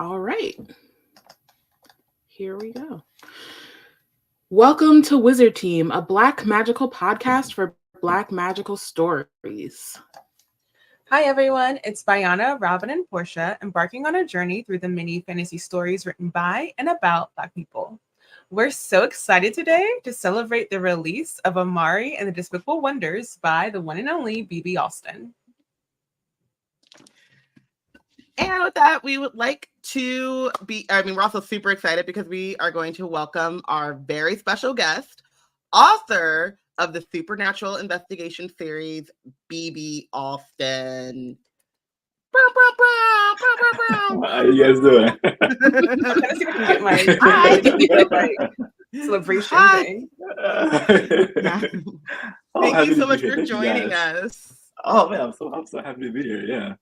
All right. Here we go. Welcome to Wizard Team, a Black magical podcast for Black magical stories. Hi everyone, it's Bayana, Robin, and Portia embarking on a journey through the many fantasy stories written by and about Black people. We're so excited today to celebrate the release of Amari and the Despicable Wonders by the one and only B.B. Alston. And with that, we would like to we're also super excited because we are going to welcome our very special guest, author of the Supernatural Investigation series, B.B. Alston. How are you guys doing? I'm trying to see if I can get my celebration thing. Thank you so much for joining us. Oh man, I'm so happy to be here. Yeah.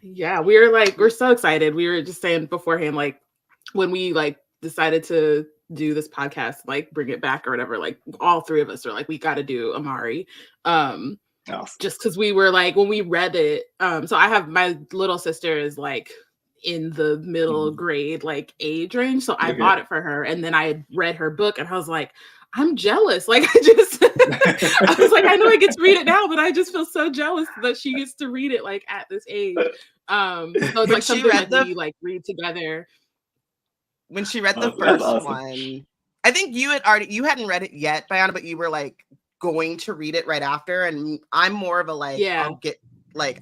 Yeah, we're so excited. We were just saying beforehand, like when we decided to do this podcast, bring it back or whatever, all three of us are we got to do Amari. Awesome. Just because we were when we read it. So I have my little sister is in the middle grade age range, so I bought it for her, and then I had read her book, and I was like, I'm jealous. I was like, I know I get to read it now, but I just feel so jealous that she gets to read it at this age. So it's something we read together. When she read the first one, I think you hadn't read it yet, Bayana, but you were going to read it right after. And I'm more of a I'll get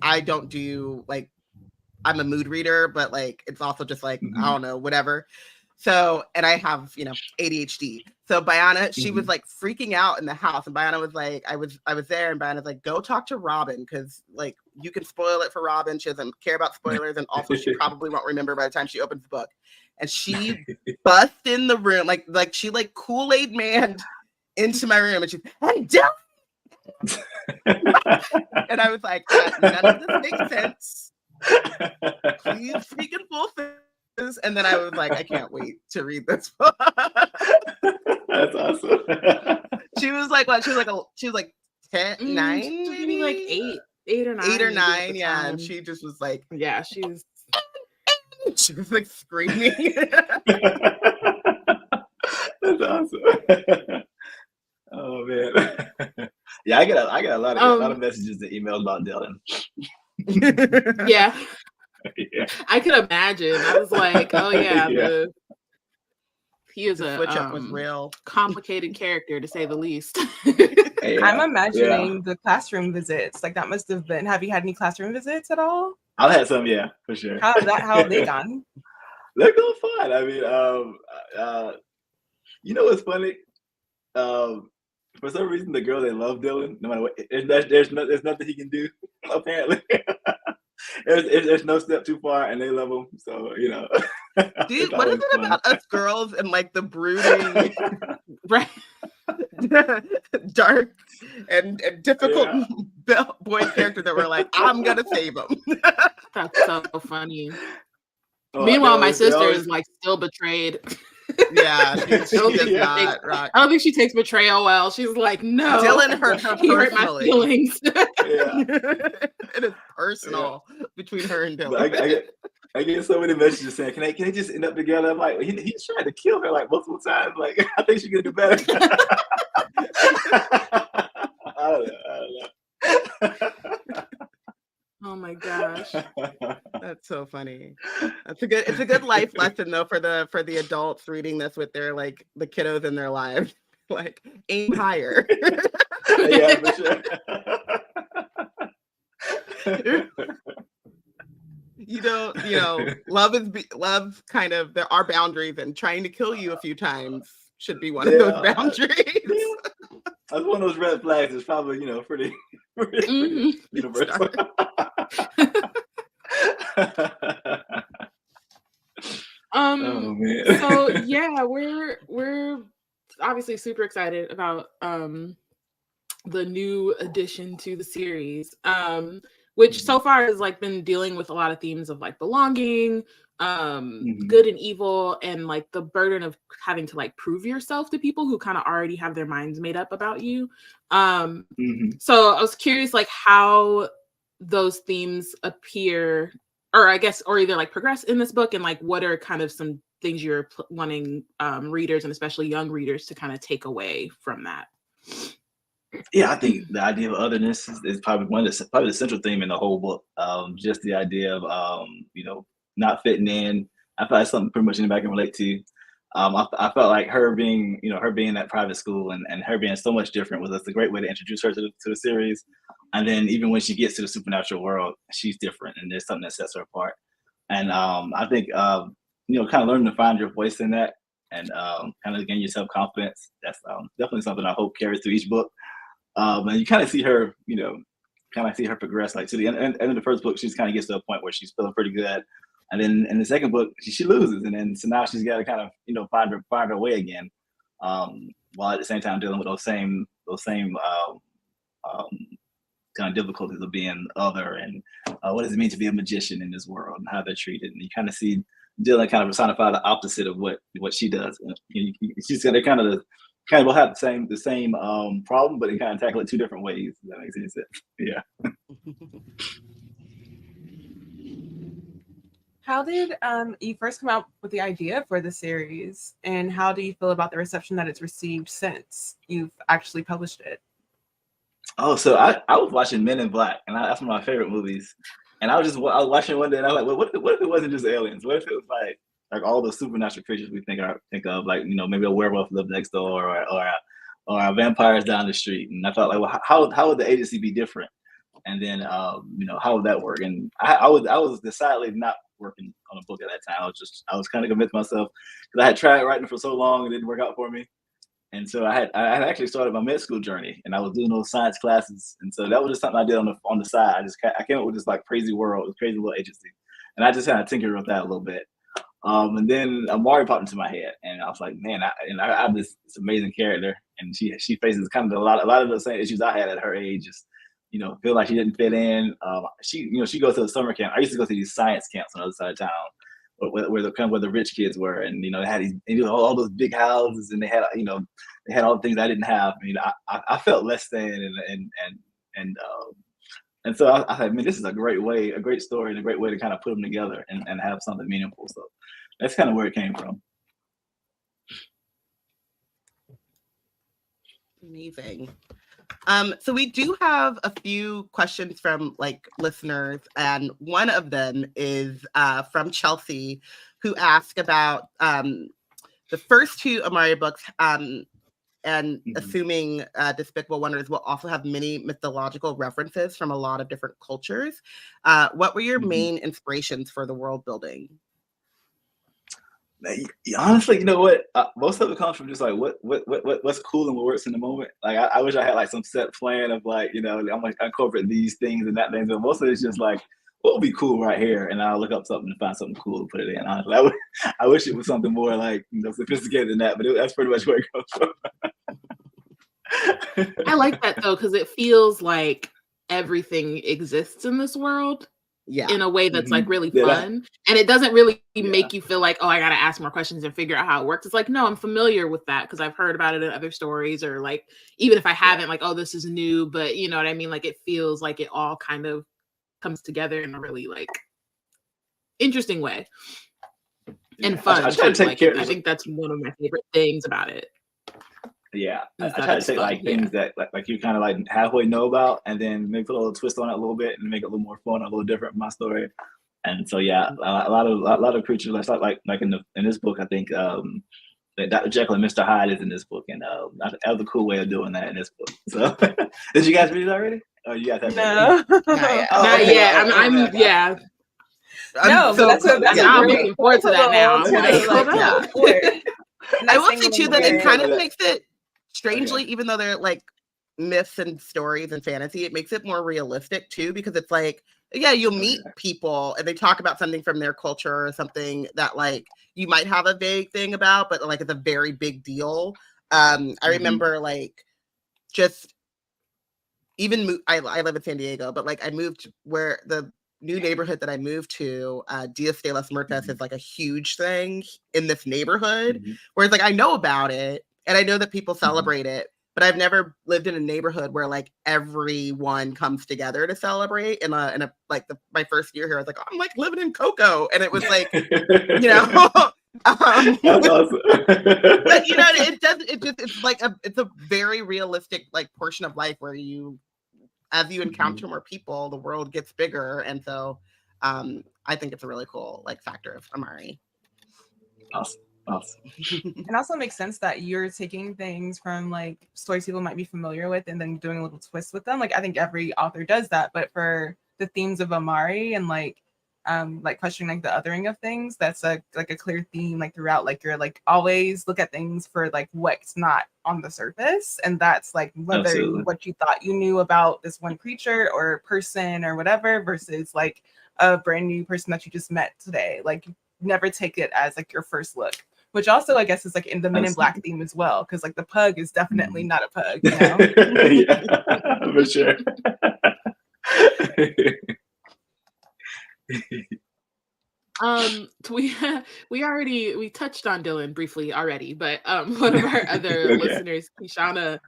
I don't do I'm a mood reader, but it's also just I don't know, whatever. So, and I have, ADHD. So Bayana, she was freaking out in the house, and Bayana was I was there, and Bayana's go talk to Robin, because you can spoil it for Robin. She doesn't care about spoilers, and also she probably won't remember by the time she opens the book. And she bust in the room, she Kool-Aid man into my room, and she's, "Hey, Dylan!" And I was like, none of this makes sense. Please speak in full things. And then I was like, I can't wait to read this book. That's awesome. She was what? She was 10, 9, maybe 8 or 9. 8 or 9, yeah. And she just was yeah, she was screaming. That's awesome. Oh man. Yeah, I get a lot of messages and emails about Dylan. Yeah. Yeah. I could imagine. I was like, oh yeah, Yeah. he is the a switch up was real complicated character, to say the least. Yeah. I'm imagining the classroom visits. That must have been. Have you had any classroom visits at all? I've had some, yeah, for sure. How have they gone? They're going fine. I mean, what's funny? For some reason, the girl, they love Dylan. No matter what, there's nothing he can do. Apparently, there's no step too far, and they love him. So Dude, what is it about us girls and the brooding, right? dark and difficult boy character that we're I'm gonna save him. That's so funny. Meanwhile, my sister is still betrayed. Yeah, she does not rock. I don't think she takes betrayal well. She's like, no, Dylan hurt her he hurt my feelings. It is personal between her and Dylan. I get so many messages saying, "Can they just end up together?" I'm like, he's trying to kill her multiple times. I think she's gonna do better. I don't know. Oh my gosh, that's so funny. It's a good life lesson though for the adults reading this with their the kiddos in their lives. Aim higher. Yeah, for sure. Love kind of, there are boundaries, and trying to kill you a few times should be one of those boundaries. That's one of those red flags. It's probably pretty universal. Oh man. So yeah, we're obviously super excited about the new addition to the series, which so far has been dealing with a lot of themes of belonging, good and evil, and the burden of having to prove yourself to people who kind of already have their minds made up about you. So I was curious how those themes appear or I guess, or either like progress in this book, and like what are kind of some things you're wanting readers and especially young readers to kind of take away from that? Yeah, I think the idea of otherness is probably probably the central theme in the whole book. Just the idea of not fitting in. I feel like something pretty much anybody can relate to. I felt like her being at private school and her being so much different was a great way to introduce her to the series. And then even when she gets to the supernatural world, she's different, and there's something that sets her apart. And I think kind of learning to find your voice in that, and kind of gain your self confidence. That's definitely something I hope carries through each book. And you kind of see her, progress. Like to the end of the first book, she just kind of gets to a point where she's feeling pretty good. And then in the second book, she loses, and then so now she's got to kind of find her way again, while at the same time dealing with those same kind of difficulties of being other, and what does it mean to be a magician in this world, and how they're treated. And you kind of see Dylan kind of personify the opposite of what she does. She's got kind of will have the same problem, but they kind of tackle it two different ways. If that makes any sense. Yeah. How did you first come out with the idea for the series, and how do you feel about the reception that it's received since you've actually published it? Oh, so I was watching Men in Black, and that's one of my favorite movies. And I was watching one day, and I was like, what if it wasn't just aliens? What if it was like all the supernatural creatures we think of, like maybe a werewolf lived next door, or vampires down the street? And I thought, like, well, how would the agency be different? And then how would that work? And I was decidedly not working on a book at that time. I was kind of convinced myself, because I had tried writing for so long, it didn't work out for me. And so I had actually started my med school journey, and I was doing those science classes. And so that was just something I did on the side. I came up with this like crazy world, this crazy little agency, and I just kind of tinkered with that a little bit. And then Amari popped into my head, and I was like, man, I have this amazing character, and she faces kind of a lot of the same issues I had at her age. Just feel like she didn't fit in. She goes to a summer camp. I used to go to these science camps on the other side of town, where the rich kids were, and they had these all those big houses, and they had all the things I didn't have. I felt less than, and so I thought, man, this is a great story, and a great way to kind of put them together and have something meaningful. So that's kind of where it came from. Amazing. So we do have a few questions from like listeners, and one of them is from Chelsea, who asked about the first two Amari books, and assuming Despicable Wonders will also have many mythological references from a lot of different cultures. What were your main inspirations for the world building? Honestly, you know what? Most of it comes from just like what's cool and what works in the moment. Like I wish I had like some set plan of like I'm like incorporating these things and that things, but most of it's just like what would be cool right here, and I'll look up something and find something cool to put it in. Honestly, I wish it was something more like sophisticated than that, but that's pretty much where it comes from. I like that though, because it feels like everything exists in this world. Yeah, in a way that's like really fun, and it doesn't really make you feel like, oh, I gotta ask more questions and figure out how it works. It's like, no, I'm familiar with that because I've heard about it in other stories, or like even if I haven't, like, oh, this is new, but you know what I mean? Like it feels like it all kind of comes together in a really like interesting way and fun. I think that's one of my favorite things about it. Yeah, I try to take like things that like you kind of like halfway know about, and then maybe put a little twist on it a little bit and make it a little more fun, a little different from my story. And so a lot of creatures like in this book, I think Dr. Jekyll and Mr. Hyde is in this book, and that was a cool way of doing that in this book. So did you guys read it already? Oh, you guys have no, not yet. I'm yeah. No, but I'm looking forward to that now. I will say too that it kind of makes it strangely, even though they're like myths and stories and fantasy, it makes it more realistic too, because it's like, yeah, you'll meet people and they talk about something from their culture or something that like you might have a vague thing about, but like it's a very big deal. I remember like just even I live in San Diego, but like I moved where the new neighborhood that I moved to, Dias de las Muertas is like a huge thing in this neighborhood, whereas like I know about it and I know that people celebrate it, but I've never lived in a neighborhood where like everyone comes together to celebrate. In a like my first year here, I was like, oh, I'm like living in Cocoa, and it was like, you know. That's awesome. But you know, it's like it's a very realistic like portion of life where you, as you encounter more people, the world gets bigger, and so I think it's a really cool like factor of Amari. Awesome. It also makes sense that you're taking things from like stories people might be familiar with and then doing a little twist with them. Like I think every author does that, but for the themes of Amari and like questioning like the othering of things, that's a clear theme like throughout. Like you're like always look at things for like what's not on the surface, and that's like whether what you thought you knew about this one creature or person or whatever versus like a brand new person that you just met today. Like never take it as like your first look, which also I guess is like in the Men in Black theme as well, because like the pug is definitely not a pug, you know. Yeah, for sure. We touched on Dylan briefly already, but one of our other listeners, Kishana,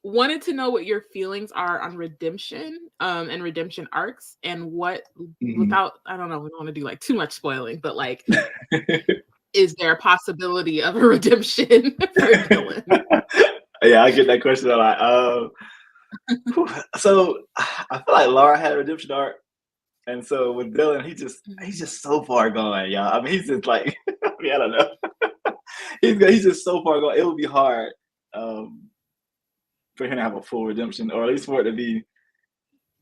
wanted to know what your feelings are on redemption and redemption arcs, and what without, I don't know, we don't want to do like too much spoiling, but like is there a possibility of a redemption for Dylan? Yeah, I get that question a lot. So I feel like Laura had a redemption arc. And so with Dylan, he's just so far gone, y'all. I mean, he's just like, I mean, I don't know. he's just so far gone. It would be hard for him to have a full redemption, or at least for it to be.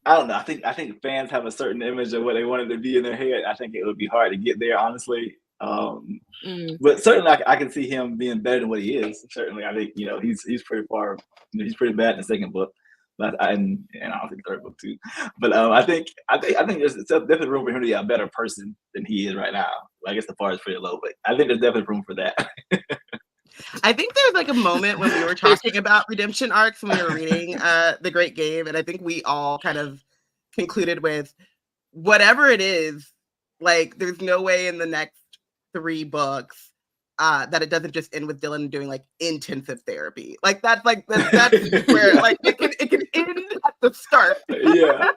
I don't know. I think fans have a certain image of what they wanted to be in their head. I think it would be hard to get there, honestly. But certainly, I can see him being better than what he is. Certainly, I think he's pretty far. He's pretty bad in the second book. But and I don't think third book too. But I think there's definitely room for him to be a better person than he is right now. I guess the bar is pretty low, but I think there's definitely room for that. I think there's like a moment when we were talking about redemption arcs when we were reading The Great Game, and I think we all kind of concluded with whatever it is, like there's no way in the next 3 books that it doesn't just end with Dylan doing like intensive therapy. Like that's where like it can end at the start. Yeah.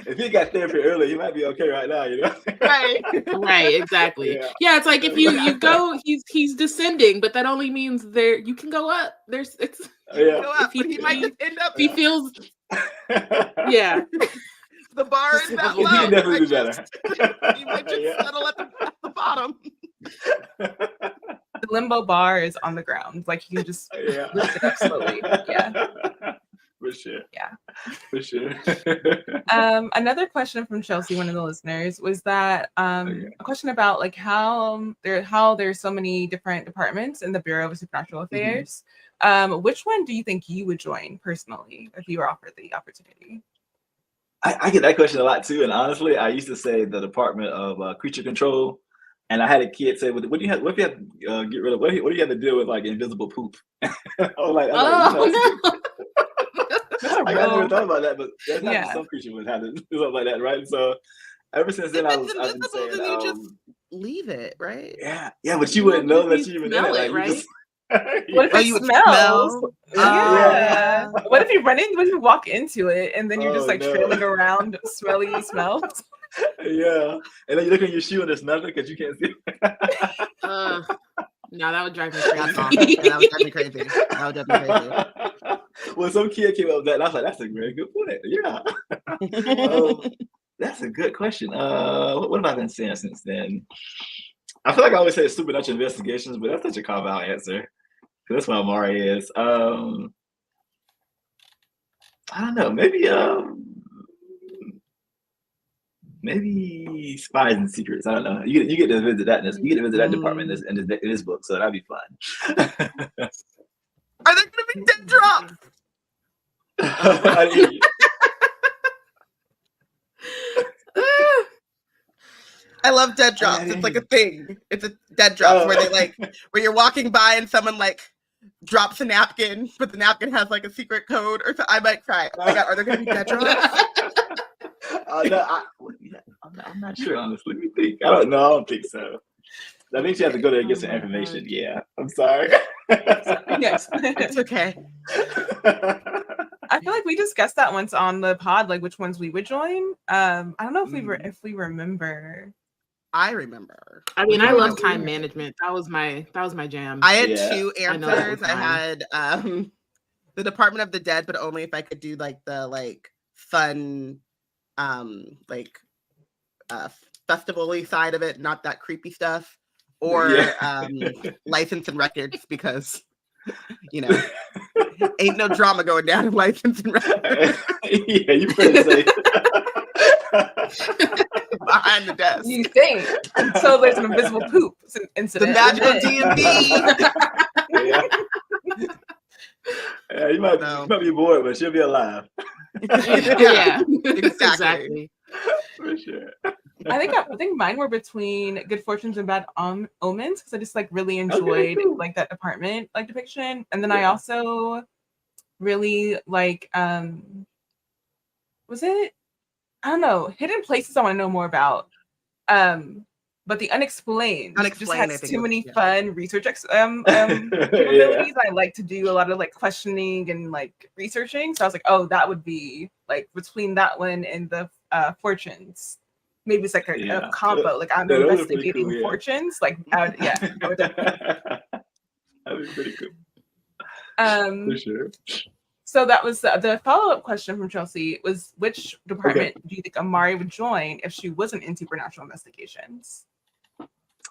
If he got therapy early, he might be okay right now, you know? Right, exactly. Yeah, it's like if you go, he's descending, but that only means you can go up. Go up, but he might just end up. He feels. Yeah. The bar is that low. He can definitely do better. He might just settle at the bottom. The limbo bar is on the ground. Like you can just lift it up slowly. Yeah. For sure. Yeah. For sure. Another question from Chelsea, one of the listeners, was that a question about like how there's so many different departments in the Bureau of Supernatural Affairs. Which one do you think you would join personally if you were offered the opportunity? I get that question a lot too, and honestly, I used to say the Department of Creature Control, and I had a kid say, "What do you have? What do you have to get rid of? What do you have to deal with like invisible poop?" I was like, no. I never thought about that, but that's how some creature would have to do something like that, right? So ever since then, I've been saying, you just leave it, right? Yeah, but you wouldn't know that you even in it, like, right? What if it smells? Yeah. What if you walk into it and then you're just like trailing around smelly smells? Yeah, and then you look at your shoe and there's nothing because you can't see. No, that would drive me crazy. That would drive me crazy. That would drive me crazy. Well, some kid came up with that, and I was like, "That's a very good point." Yeah, that's a good question. What have I been saying since then? I feel like I always say supernatural investigations, but that's such a cop-out answer. That's what Amari is. I don't know. Maybe Spies and Secrets. I don't know. You get to visit that. You get to visit that department in this book, so that'd be fun. Are there going to be dead drops? I love dead drops. It's like a thing. It's a dead drops where you're walking by and someone like drops a napkin, but the napkin has like a secret code, or I might cry. Oh my god, are there going to be dead drops? No, I'm not sure, honestly. Let me think. I don't know. I don't think so. I think she has to go there and get some information. God. Yeah, I'm sorry. Yes, it's okay. I feel like we discussed that once on the pod, like which ones we would join. I don't know if we remember. I remember. I mean, I love time management. That was my jam. I had two answers. I had the Department of the Dead, but only if I could do like the fun festival-y side of it, not that creepy stuff, or License and Records, because ain't no drama going down in License and Records. Yeah, you pretty safe. Behind the desk. You think until there's an invisible poop incident. The magical DMV. Yeah, you might be bored, but she'll be alive. Yeah, exactly. For sure. I think mine were between Good Fortunes and Bad Omens, because I just really enjoyed that department depiction, and then I also really was it? I don't know. Hidden Places I want to know more about. But the Unexplained just has too many fun research capabilities. I like to do a lot of questioning and researching. So I was like, oh, that would be between that one and the Fortunes. Maybe it's a combo. I'm investigating cool, fortunes. I would that'd be pretty cool. For sure. So that was the follow-up question from Chelsea was, which department do you think Amari would join if she wasn't in supernatural investigations?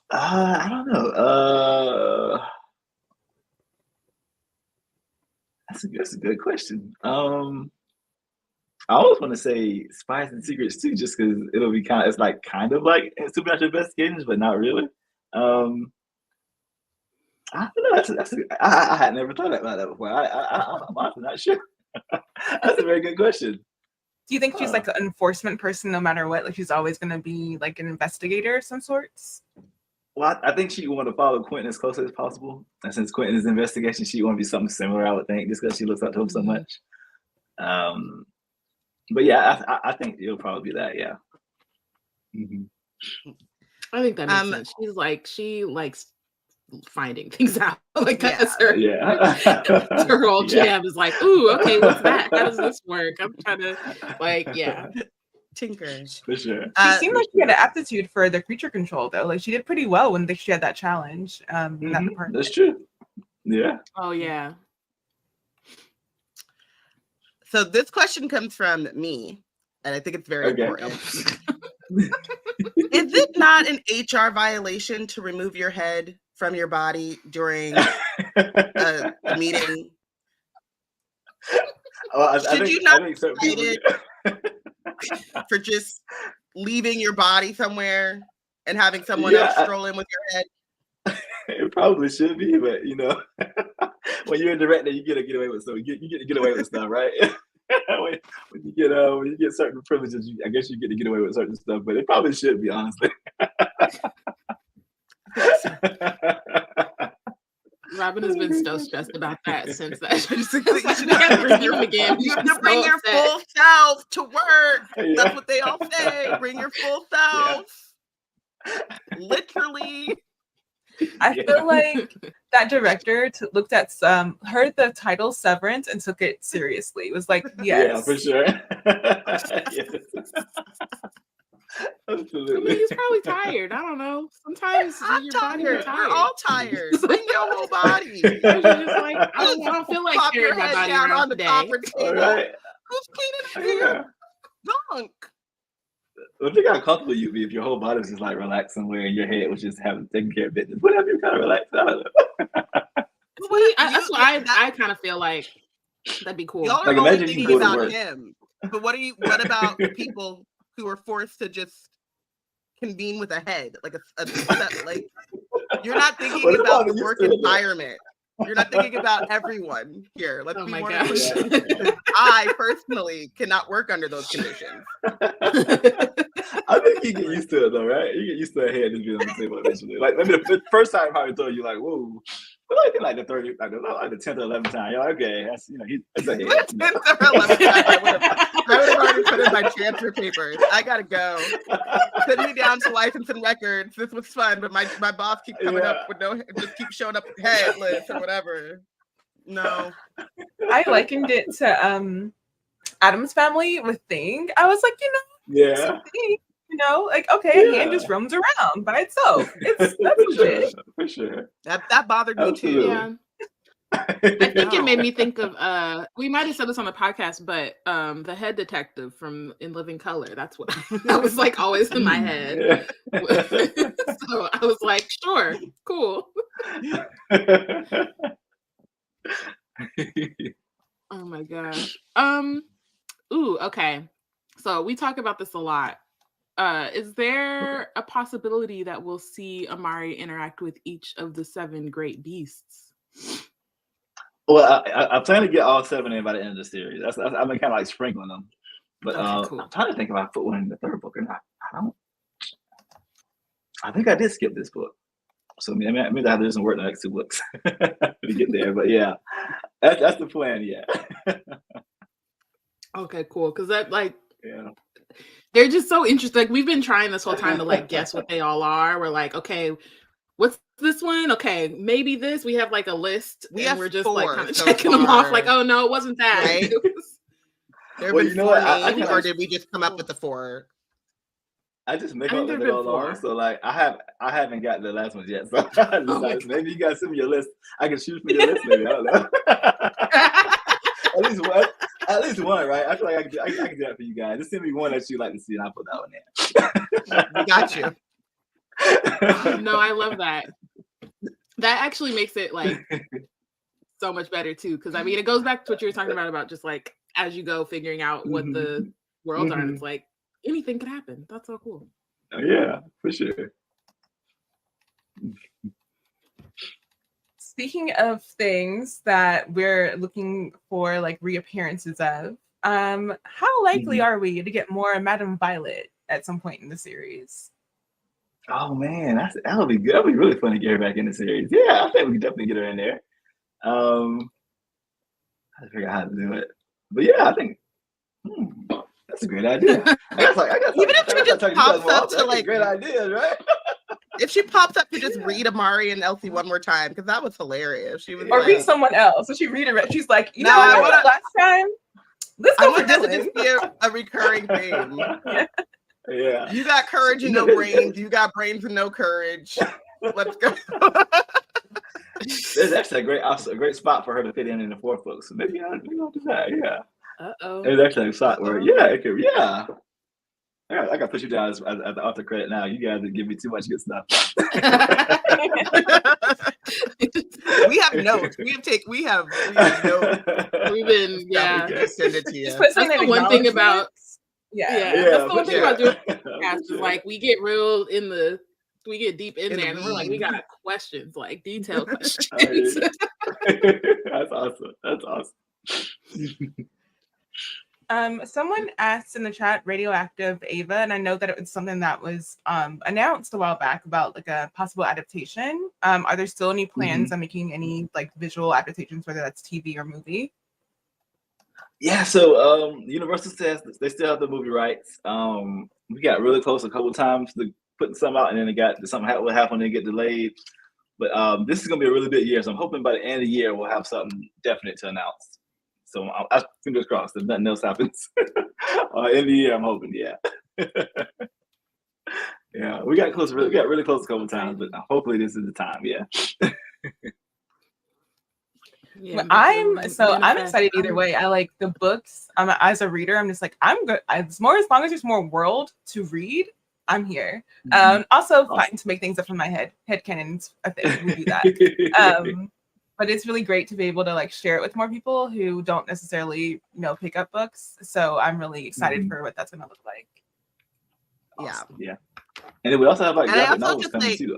I don't know. That's a good question. I always want to say Spies and Secrets too, just because it'll be kind of like supernatural investigations, but not really. I don't know. I had never thought about that before. I'm honestly not sure. That's a very good question. Do you think she's an enforcement person no matter what? She's always going to be an investigator of some sorts? Well, I think she would want to follow Quentin as closely as possible. And since Quentin is an investigation, she want to be something similar, I would think, just because she looks up to him so much. But yeah, I think it'll probably be that, yeah. Mm-hmm. I think that makes sense. She likes finding things out. That's her. Yeah. Her whole jam is ooh, okay, what's that? How does this work? I'm trying to tinker. For sure. She seemed like she had an aptitude for the creature control though. She did pretty well when she had that challenge in that department. That's true. Yeah. Oh yeah. So this question comes from me, and I think it's very important. Is it not an HR violation to remove your head from your body during a meeting? Should you not be cited for just leaving your body somewhere and having someone else stroll in with your head? It probably should be, but when you're a director, you get to get away with stuff. You get to get away with stuff, right? when you get certain privileges, I guess you get to get away with certain stuff, but it probably should be, honestly. Robin has been so stressed about that since that. You should bring your full self to work. Yeah. That's what they all say. Bring your full self. Yeah. Literally. I feel like that director looked at heard the title Severance and took it seriously. It was yes. Yeah, for sure. Yes. Absolutely. I mean, he's probably tired. I don't know. Sometimes your body is tired. We're all tired. Bring your whole body. Just I don't feel like carrying my body around on the conference table. Right. Who's cleaning here? Dunk. Well, think how comfortable you'd be if your whole body was just relaxed somewhere and your head was just taking care of business. Whatever, you kind of relaxed. I don't know. That's why I kind of feel like that'd be cool. Y'all are only thinking about him. But what about people who are forced to just convene with a head, you're not thinking about the work environment. You're not thinking about everyone here. Let's be more clear. I personally cannot work under those conditions. I think you get used to it though, right? You get used to a head just being on the table eventually. Maybe the first time I probably told you whoa. But the 30th, the 10th or 11th time, you're okay, that's it's a head. 10th or 11th time, I would have already put it my transfer papers. I gotta go. Send me down to License and Records. This was fun, but my boss keeps coming up with just keep showing up with headless or whatever. No. I likened it to Addams Family with Thing. I was like, Thing, like okay, a hand just roams around by itself. That's legit. For sure. That bothered me too. Yeah. I think it made me think of we might have said this on the podcast, but the head detective from In Living Color. That's what that was like always in my head. So I was like, sure, cool. Oh my gosh. Ooh, okay. So we talk about this a lot. Is there a possibility that we'll see Amari interact with each of the 7 great beasts? Well, I plan to get all 7 in by the end of the series. I've been kind of like sprinkling them, but cool. I'm trying to think if I put one in the 3rd book or not. I think I did skip this book, so maybe I have to do some work in the next 2 books to get there. But yeah, that's the plan. Yeah. Okay, cool. Because that they're just so interesting. Like we've been trying this whole time to like guess what they all are. We're like, okay, what's this one? Okay, maybe this. We have like a list, and we're just 4, like kind of checking them off. Like, oh no, it wasn't that. Right? There have been 4 names, or did we just come up with the 4? I just make up what they all are. So like, I haven't got the last ones yet. So maybe you guys send me your list. I can shoot from your list. Maybe I don't know. At least one, right? I feel like I can do that for you guys. Just send me one that you like to see, and I'll put that one in. We got you. No, I love that. That actually makes it like so much better too. Because I mean, it goes back to what you were talking about just like as you go figuring out what the worlds are. And it's like anything could happen. That's so cool. Oh, yeah, for sure. Speaking of things that we're looking for like reappearances of, how likely are we to get more Madame Violet at some point in the series? Oh man, that would be good. That would be really fun to get her back in the series. Yeah, I think we can definitely get her in there. I have to figure out how to do it. But yeah, I think that's a great idea. Even if she just pops up to like great ideas, right? If she pops up to just read Amari and Elsie one more time, because that was hilarious. She was or read someone else. So she read it. She's like, you know what I wrote last time? Let's go for that to just be a recurring thing. Yeah. You got courage and no brains. You got brains and no courage. Let's go. There's actually a great spot for her to fit in the 4th book. So maybe I'll do that. Yeah. Uh-oh. There's actually a spot where it could. Yeah. I got to put you down as the author credit now. You guys give me too much good stuff. We have notes. We have notes. We've been send it to you. That's the one thing about that's the one thing about doing podcasts is like we get deep in there and we're like we got questions, like detailed questions. That's awesome. Someone asked in the chat, Radioactive Ava, and I know that it was something that was announced a while back about like a possible adaptation. Are there still any plans on making any like visual adaptations, whether that's TV or movie? Yeah, so Universal says they still have the movie rights. We got really close a couple times to putting something out, and then something would happen and get delayed. But this is gonna be a really big year, so I'm hoping by the end of the year we'll have something definite to announce. So I fingers crossed if nothing else happens in the year. I'm hoping, yeah. Yeah, we got close. We got really close a couple times, but hopefully this is the time. Yeah. Yeah, I'm excited either way. I like the books. As a reader, I'm just like I'm good. As long as there's more world to read, I'm here. Also, fighting to make things up in my head. Headcanon's a thing. We do that. But it's really great to be able to like share it with more people who don't necessarily pick up books. So I'm really excited for what that's gonna look like. Awesome. Yeah. And then we also have like graphic novels coming too.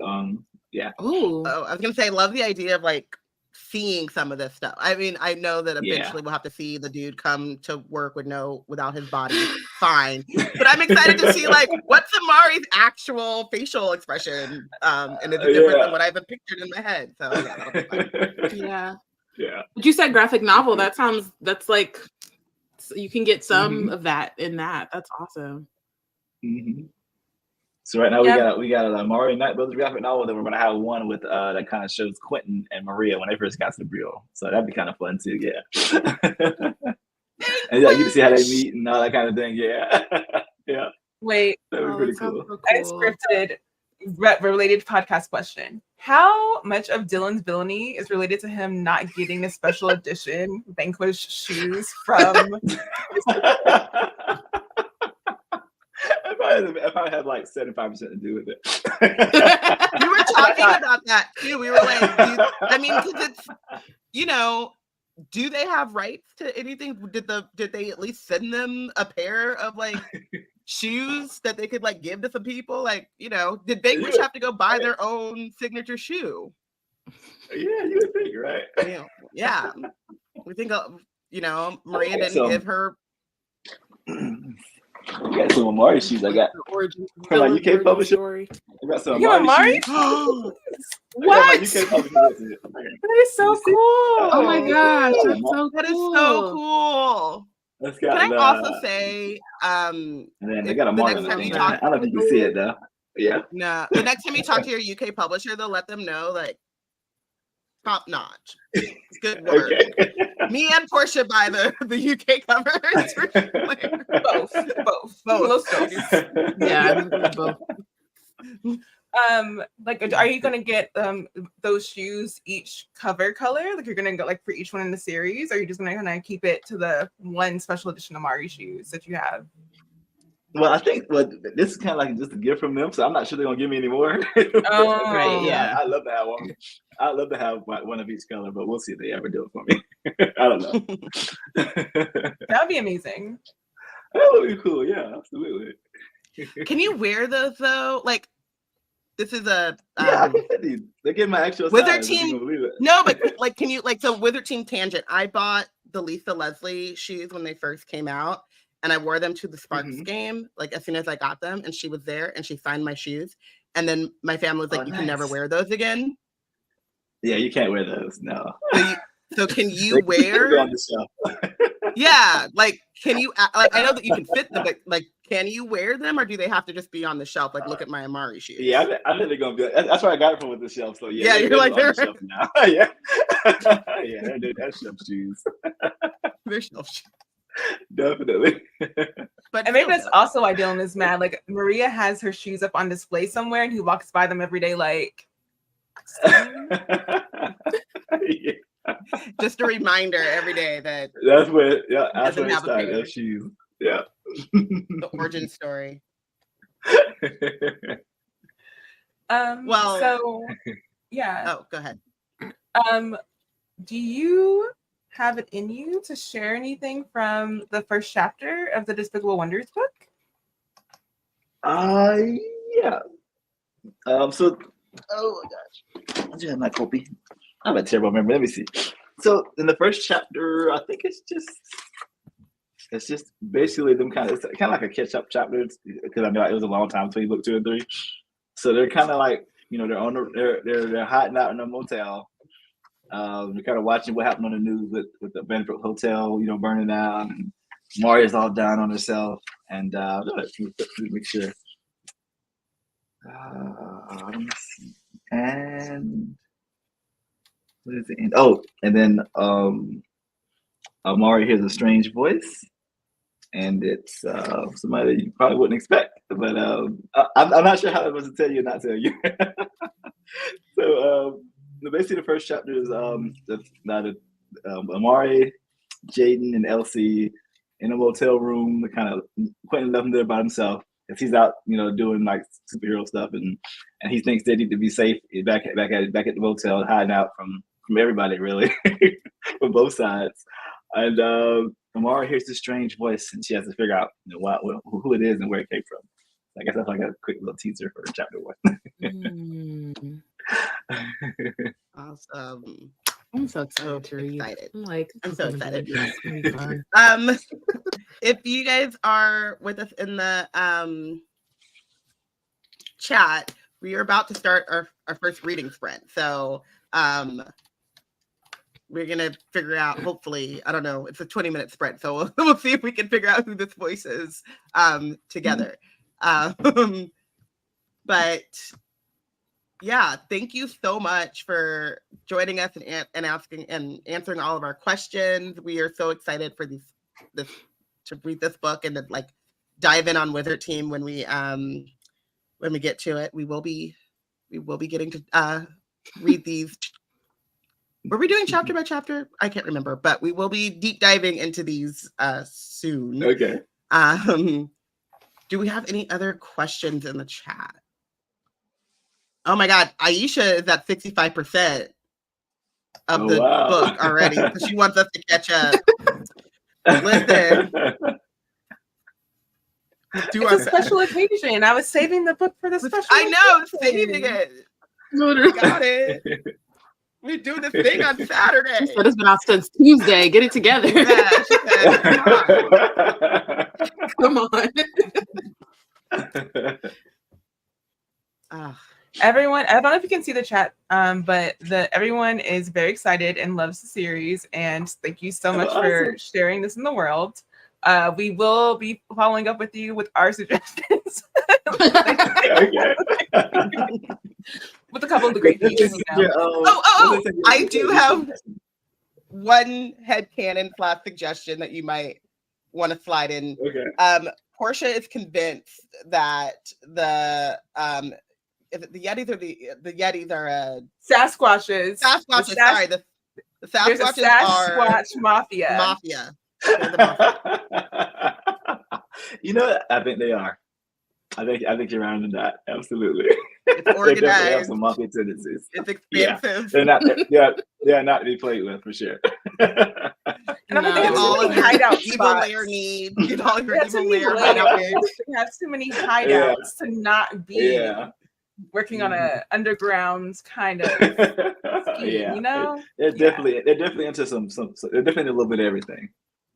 Yeah. Oh, I was gonna say I love the idea of like seeing some of this stuff. I mean, I know that eventually we'll have to see the dude come to work without his body. Fine. But I'm excited to see like what's Amari's actual facial expression. And it's different than what I've pictured in my head. So yeah. But you said graphic novel. That's like you can get some of that in that. That's awesome. Mm-hmm. So right now we got a Amari Knight Brothers graphic novel. Then we're gonna have one with that kind of shows Quentin and Maria when they first got to the Brio. So that'd be kind of fun too. Yeah. And yeah, you get to see how they meet and all that kind of thing. Yeah. Yeah. Wait, that would be pretty cool. So I scripted related podcast question. How much of Dylan's villainy is related to him not getting the special edition Vanquish shoes from? I probably had like 75% to do with it. We were talking about that too. We were like, because it's, do they have rights to anything? Did they at least send them a pair of like shoes that they could like give to some people? Like, did Vanquish have to go buy their own signature shoe? Yeah, you would think, right? Yeah. We think, Maria didn't give her. I got some Amari shoes. I got from my UK publisher. I got some Amari shoes. What? UK publisher. That is so cool. Oh my gosh, that is so cool. Can I also say, and then they got a Amari. I don't know if you can see it though. Yeah. No, the next time you talk to your UK publisher, they'll let them know like top notch. It's good work. Okay. Me and Portia buy the UK covers. Both. Yeah, both. Like, are you gonna get those shoes each cover color? Like, you're gonna go like for each one in the series, or are you just gonna kind of keep it to the one special edition Amari shoes that you have? Well, I think this is kind of like just a gift from them, so I'm not sure they're gonna give me any more. Oh, right, yeah. I'd love to have one. I'd love to have one of each color, but we'll see if they ever do it for me. I don't know. That'd be amazing. That would be cool. Yeah, absolutely. Can you wear those though? Like, this is a yeah, I can. They give my actual Wizard size, Team. No, but like, can you so Wizard Team tangent? I bought the Lisa Leslie shoes when they first came out. And I wore them to the Sparks game, like as soon as I got them, and she was there and she signed my shoes. And then my family was like, "You can never wear those again." Yeah, you can't wear those. No. So can you wear? On the shelf. Yeah, like can you? Like I know that you can fit them, but like, can you wear them, or do they have to just be on the shelf? Like, look at my Amari shoes. Yeah, I think they're gonna be. That's where I got it from with the shelf. So yeah, you're like they're shelf now. Yeah, yeah, they're shelf shoes. They're shelf shoes. Definitely. But and maybe that's also why Dylan is mad. Like Maria has her shoes up on display somewhere, and he walks by them every day. Like, yeah. Just a reminder every day that that's where that's where it started. Those shoes. Yeah. The origin story. Well. So yeah. Oh, go ahead. Do you have it in you to share anything from the first chapter of the Despicable Wonders book? Yeah. So, oh my gosh, I just have my copy. I have a terrible memory. Let me see. So, in the first chapter, I think it's just basically them kind of like a catch-up chapter because I know it was a long time between book 2 and 3. So they're kind of like they're hiding out in a motel. We're kind of watching what happened on the news with the Benford Hotel, burning down, and Maria's all down on herself. And let me make sure. Let me see. And what is it? Oh, and then Amari hears a strange voice, and it's somebody that you probably wouldn't expect. But I'm not sure how I was to tell you or not tell you. So. Basically, the first chapter is Amari, Jaden, and Elsie in a motel room. Quentin left him there by himself because he's out, doing like superhero stuff, and he thinks they need to be safe back at the motel, hiding out from everybody, really, from both sides. And Amari hears this strange voice, and she has to figure out who it is and where it came from. I guess that's like a quick little teaser for chapter 1. Awesome. I'm so excited to read. I'm so excited. If you guys are with us in the chat, we are about to start our first reading sprint. So we're gonna figure out. Hopefully, I don't know. It's a 20-minute sprint, so we'll see if we can figure out who this voice is together. But yeah, thank you so much for joining us and asking and answering all of our questions. We are so excited for this to read this book and to like dive in on Wizard Team when we get to it. We will be getting to read these. Were we doing chapter by chapter? I can't remember, but we will be deep diving into these soon. Okay. Do we have any other questions in the chat? Oh my God, Aisha is at 65% of the book already. So she wants us to catch up. Listen. It's a special occasion. I was saving the book for the special I know, occasion. saving it. We got it. We do this thing on Saturday. She said it's been out since Tuesday. Get it together. Yeah, she said, come on. Everyone, I don't know if you can see the chat, but everyone is very excited and loves the series. And thank you so much for sharing this in the world. We will be following up with you with our suggestions. With a couple of the great features. I do have one headcanon / suggestion that you might want to slide in. Okay. Portia is convinced that the Yetis or the Yetis are Sasquatches. Sasquatches. Sorry, the Sasquatches Sasquatch mafia. Mafia. You know what? I think they are. I think you're around in that. Absolutely. It's organized. They have some mafia tendencies. It's expensive. Yeah, they're not to be played with for sure. And I think they have all so many hideout evil spots. layer needs. Get all your evil layer hideout needs. They have too many hideouts to not be working on a underground kind of scheme, you know? They're definitely into some they're definitely a little bit of everything.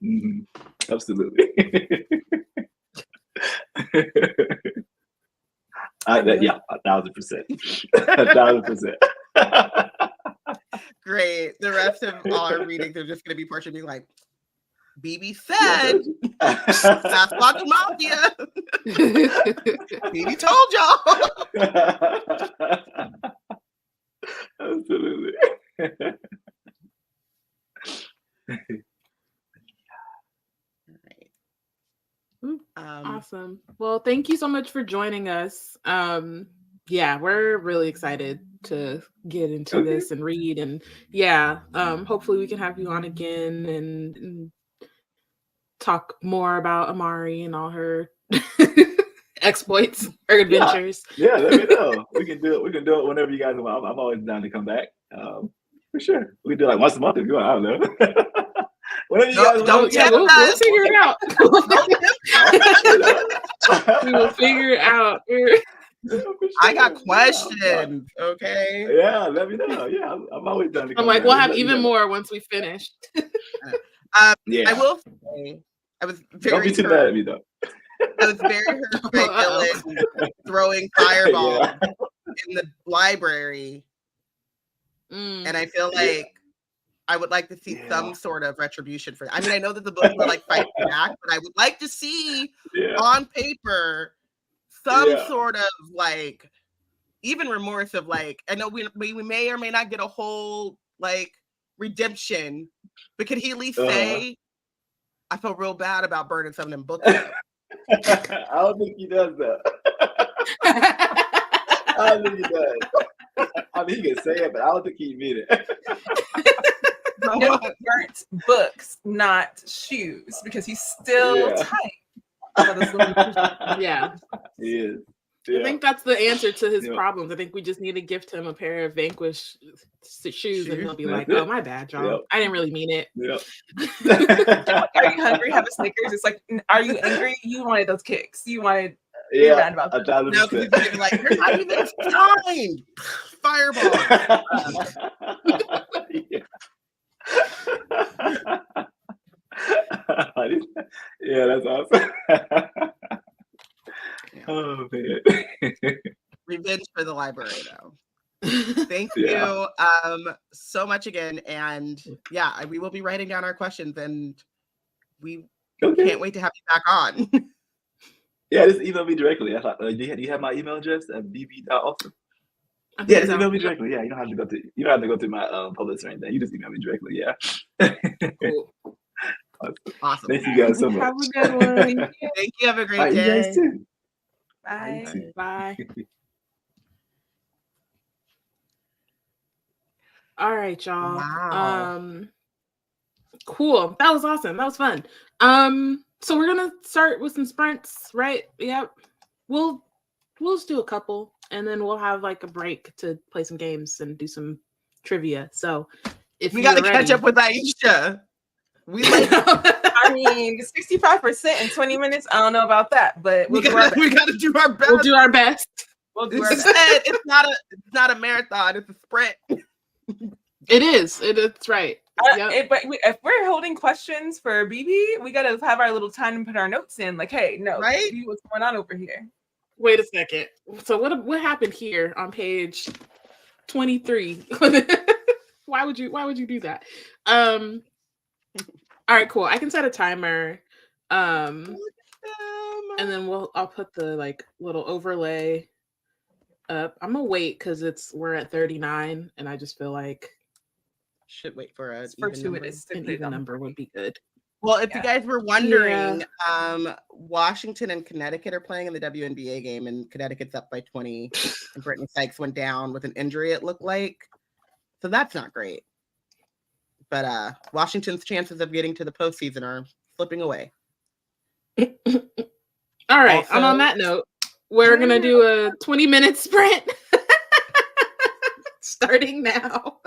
Mm-hmm. Absolutely. Yeah, 1,000%. 1,000%. Great. The rest of our readings are just going to be Portia being like, BB said, Sasquatch Mafia. BB told y'all. Absolutely. Awesome. Well, thank you so much for joining us. Yeah, we're really excited to get into this and read, and hopefully we can have you on again and talk more about Amari and all her exploits or adventures. Yeah, let me know. We can do it whenever you guys want. I'm always down to come back. For sure. We can do like once a month if you want. I don't know. Whatever you guys want. Yeah, we'll figure it out. We will figure it out. I got questions. Okay. Yeah, let me know. Yeah, I'm always down to come I'm like, back. we'll have even more once we finish. I will say, I was very Don't be too mad at me though. I was very hurt by Dylan throwing fireballs in the library. And I feel like I would like to see some sort of retribution for that. I mean, I know that the book will like fight back, but I would like to see on paper some sort of like even remorse of like, I know we may or may not get a whole like redemption, but could he at least say, I felt real bad about burning some of them books up? I don't think he does that. I don't think he does. I mean, he can say it, but I don't think he mean it. No, burnt books, not shoes, because he's still tight. Yeah. He is. I think that's the answer to his problems. I think we just need to gift him a pair of Vanquish shoes, and he'll be like, "Oh, my bad, John. I didn't really mean it." Are you hungry? Have a Snickers. It's like, are you angry? You wanted those kicks. You wanted. You're mad about that. No, because he's like, "You're not even time." Fireball. Yeah, that's awesome. Oh man. Revenge for the library, though. Thank you so much again. And yeah, we will be writing down our questions, and we can't wait to have you back on. Yeah, just email me directly. I thought, do you have my email address at bb.alston? Yeah, just email me directly. Yeah, you don't have to go through my publicist or anything. You just email me directly. Yeah. Cool. Awesome. Thank you guys so much. Have a good one. Thank you. Have a great day. You guys too. Bye. Bye. All right, y'all. Wow. Cool. That was awesome. That was fun. So we're gonna start with some sprints, right? Yep. We'll just do a couple, and then we'll have like a break to play some games and do some trivia. So if we got to catch up with Aisha. We like. I mean, 65% in 20 minutes. I don't know about that, but we got to do our best. We'll do our best. It's not a marathon. It's a sprint. It is. It's right. Yep. But if we're holding questions for BB, we got to have our little time and put our notes in. Like, hey, no, right? BB, what's going on over here? Wait a second. So what happened here on page 23? Why would you do that? All right, cool. I can set a timer. And then I'll put the like little overlay up. I'm gonna wait because we're at 39, and I just feel like should wait for an even number would be good. Well, if you guys were wondering, Washington and Connecticut are playing in the WNBA game, and Connecticut's up by 20. And Brittany Sykes went down with an injury, it looked like. So that's not great. But Washington's chances of getting to the postseason are slipping away. All right. Also, and on that note, we're going to do a 20-minute sprint starting now.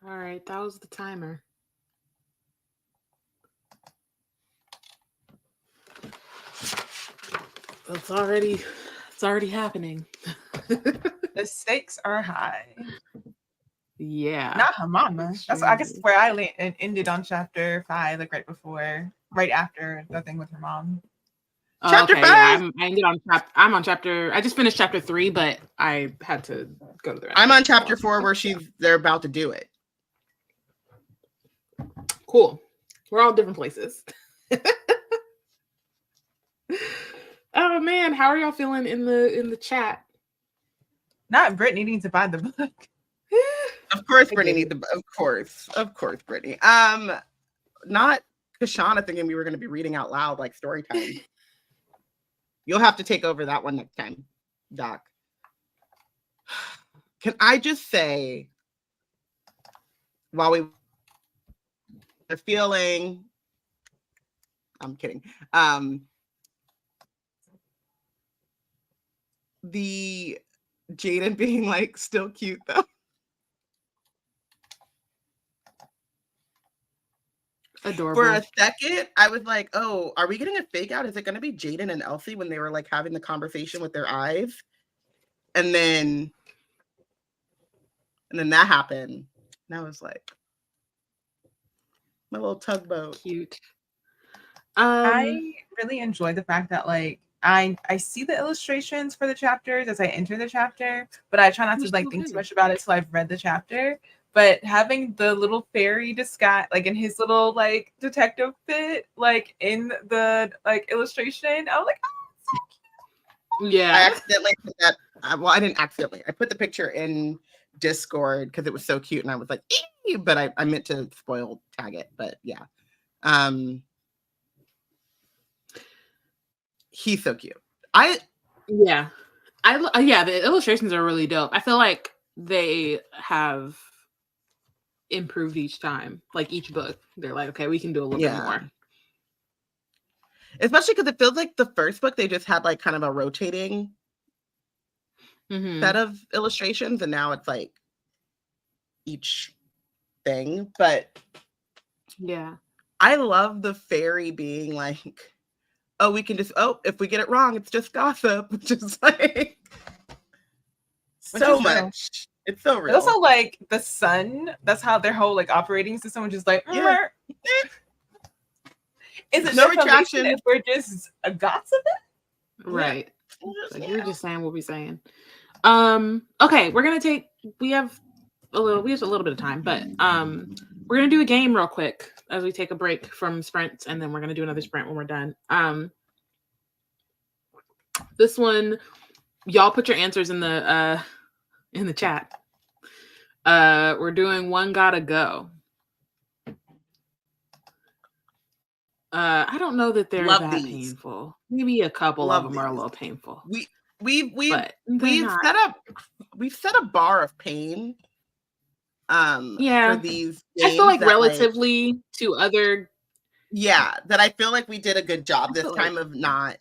All right, that was the timer. It's already happening. The stakes are high. Yeah. Not her mama. That's I guess where I ended on chapter 5, like right after the thing with her mom. Chapter 5. Yeah, I'm on chapter. I just finished chapter 3, but I had to go to the rest. I'm on chapter 4 where they're about to do it. Cool. We're all different places. Oh man, how are y'all feeling in the chat? Not Brittany needs to buy the book. Of course, Brittany needs the book. Of course, Brittany. Not Kashana thinking we were going to be reading out loud like story time. You'll have to take over that one next time, Doc. Can I just say, while we are feeling, I'm kidding. The Jaden being like still cute though. Adorable. For a second, I was like, oh, are we getting a fake out? Is it going to be Jaden and Elsie when they were like having the conversation with their eyes? And then that happened. And I was like, my little tugboat. Cute. I really enjoy the fact that like I see the illustrations for the chapters as I enter the chapter, but I try not to like think too much about it till I've read the chapter. But having the little fairy disguise, like in his little like detective fit, like in the like illustration, I was like, oh, so cute. Yeah. I accidentally put that. Well, I didn't accidentally. I put the picture in Discord because it was so cute, and I was like, ee! But I meant to spoil tag it. But yeah, he's so cute. The illustrations are really dope. I feel like they have improved each time. Like each book, they're like, okay, we can do a little bit more. Especially because it feels like the first book they just had like kind of a rotating set of illustrations, and now it's like each thing. But yeah, I love the fairy being like, oh, we can just, if we get it wrong, it's just gossip. Just like so much. It's so real. Also, like the sun, that's how their whole like operating system was just like, is it no retraction if we're just gossiping? Right. Like, you're just saying what we're saying. Okay, we have a little bit of time, but we're gonna do a game real quick as we take a break from sprints, and then we're gonna do another sprint when we're done. This one, y'all put your answers in the chat. We're doing One Gotta Go. I don't know that they're that painful. Maybe a couple of them are a little painful. We've set a bar of pain. For these games I feel like relatively to other. Yeah, that I feel like we did a good job this time of not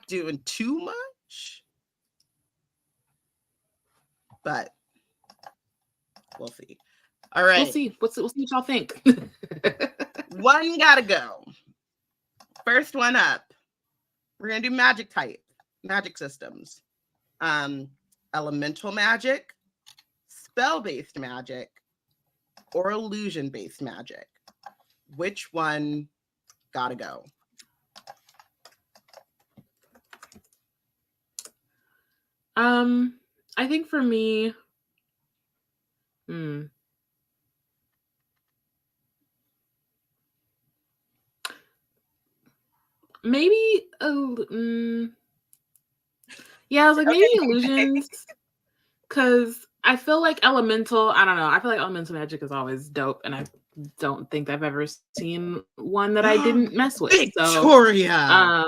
doing too much, but we'll see. All right, we'll see. We'll see what y'all think. One Gotta Go. First one up. We're gonna do magic systems. Elemental magic, spell-based magic, or illusion-based magic. Which one gotta go? I think for me, maybe I was like, maybe illusions, because I feel like elemental, I don't know, I feel like elemental magic is always dope, and I don't think I've ever seen one that I didn't mess with. Victoria!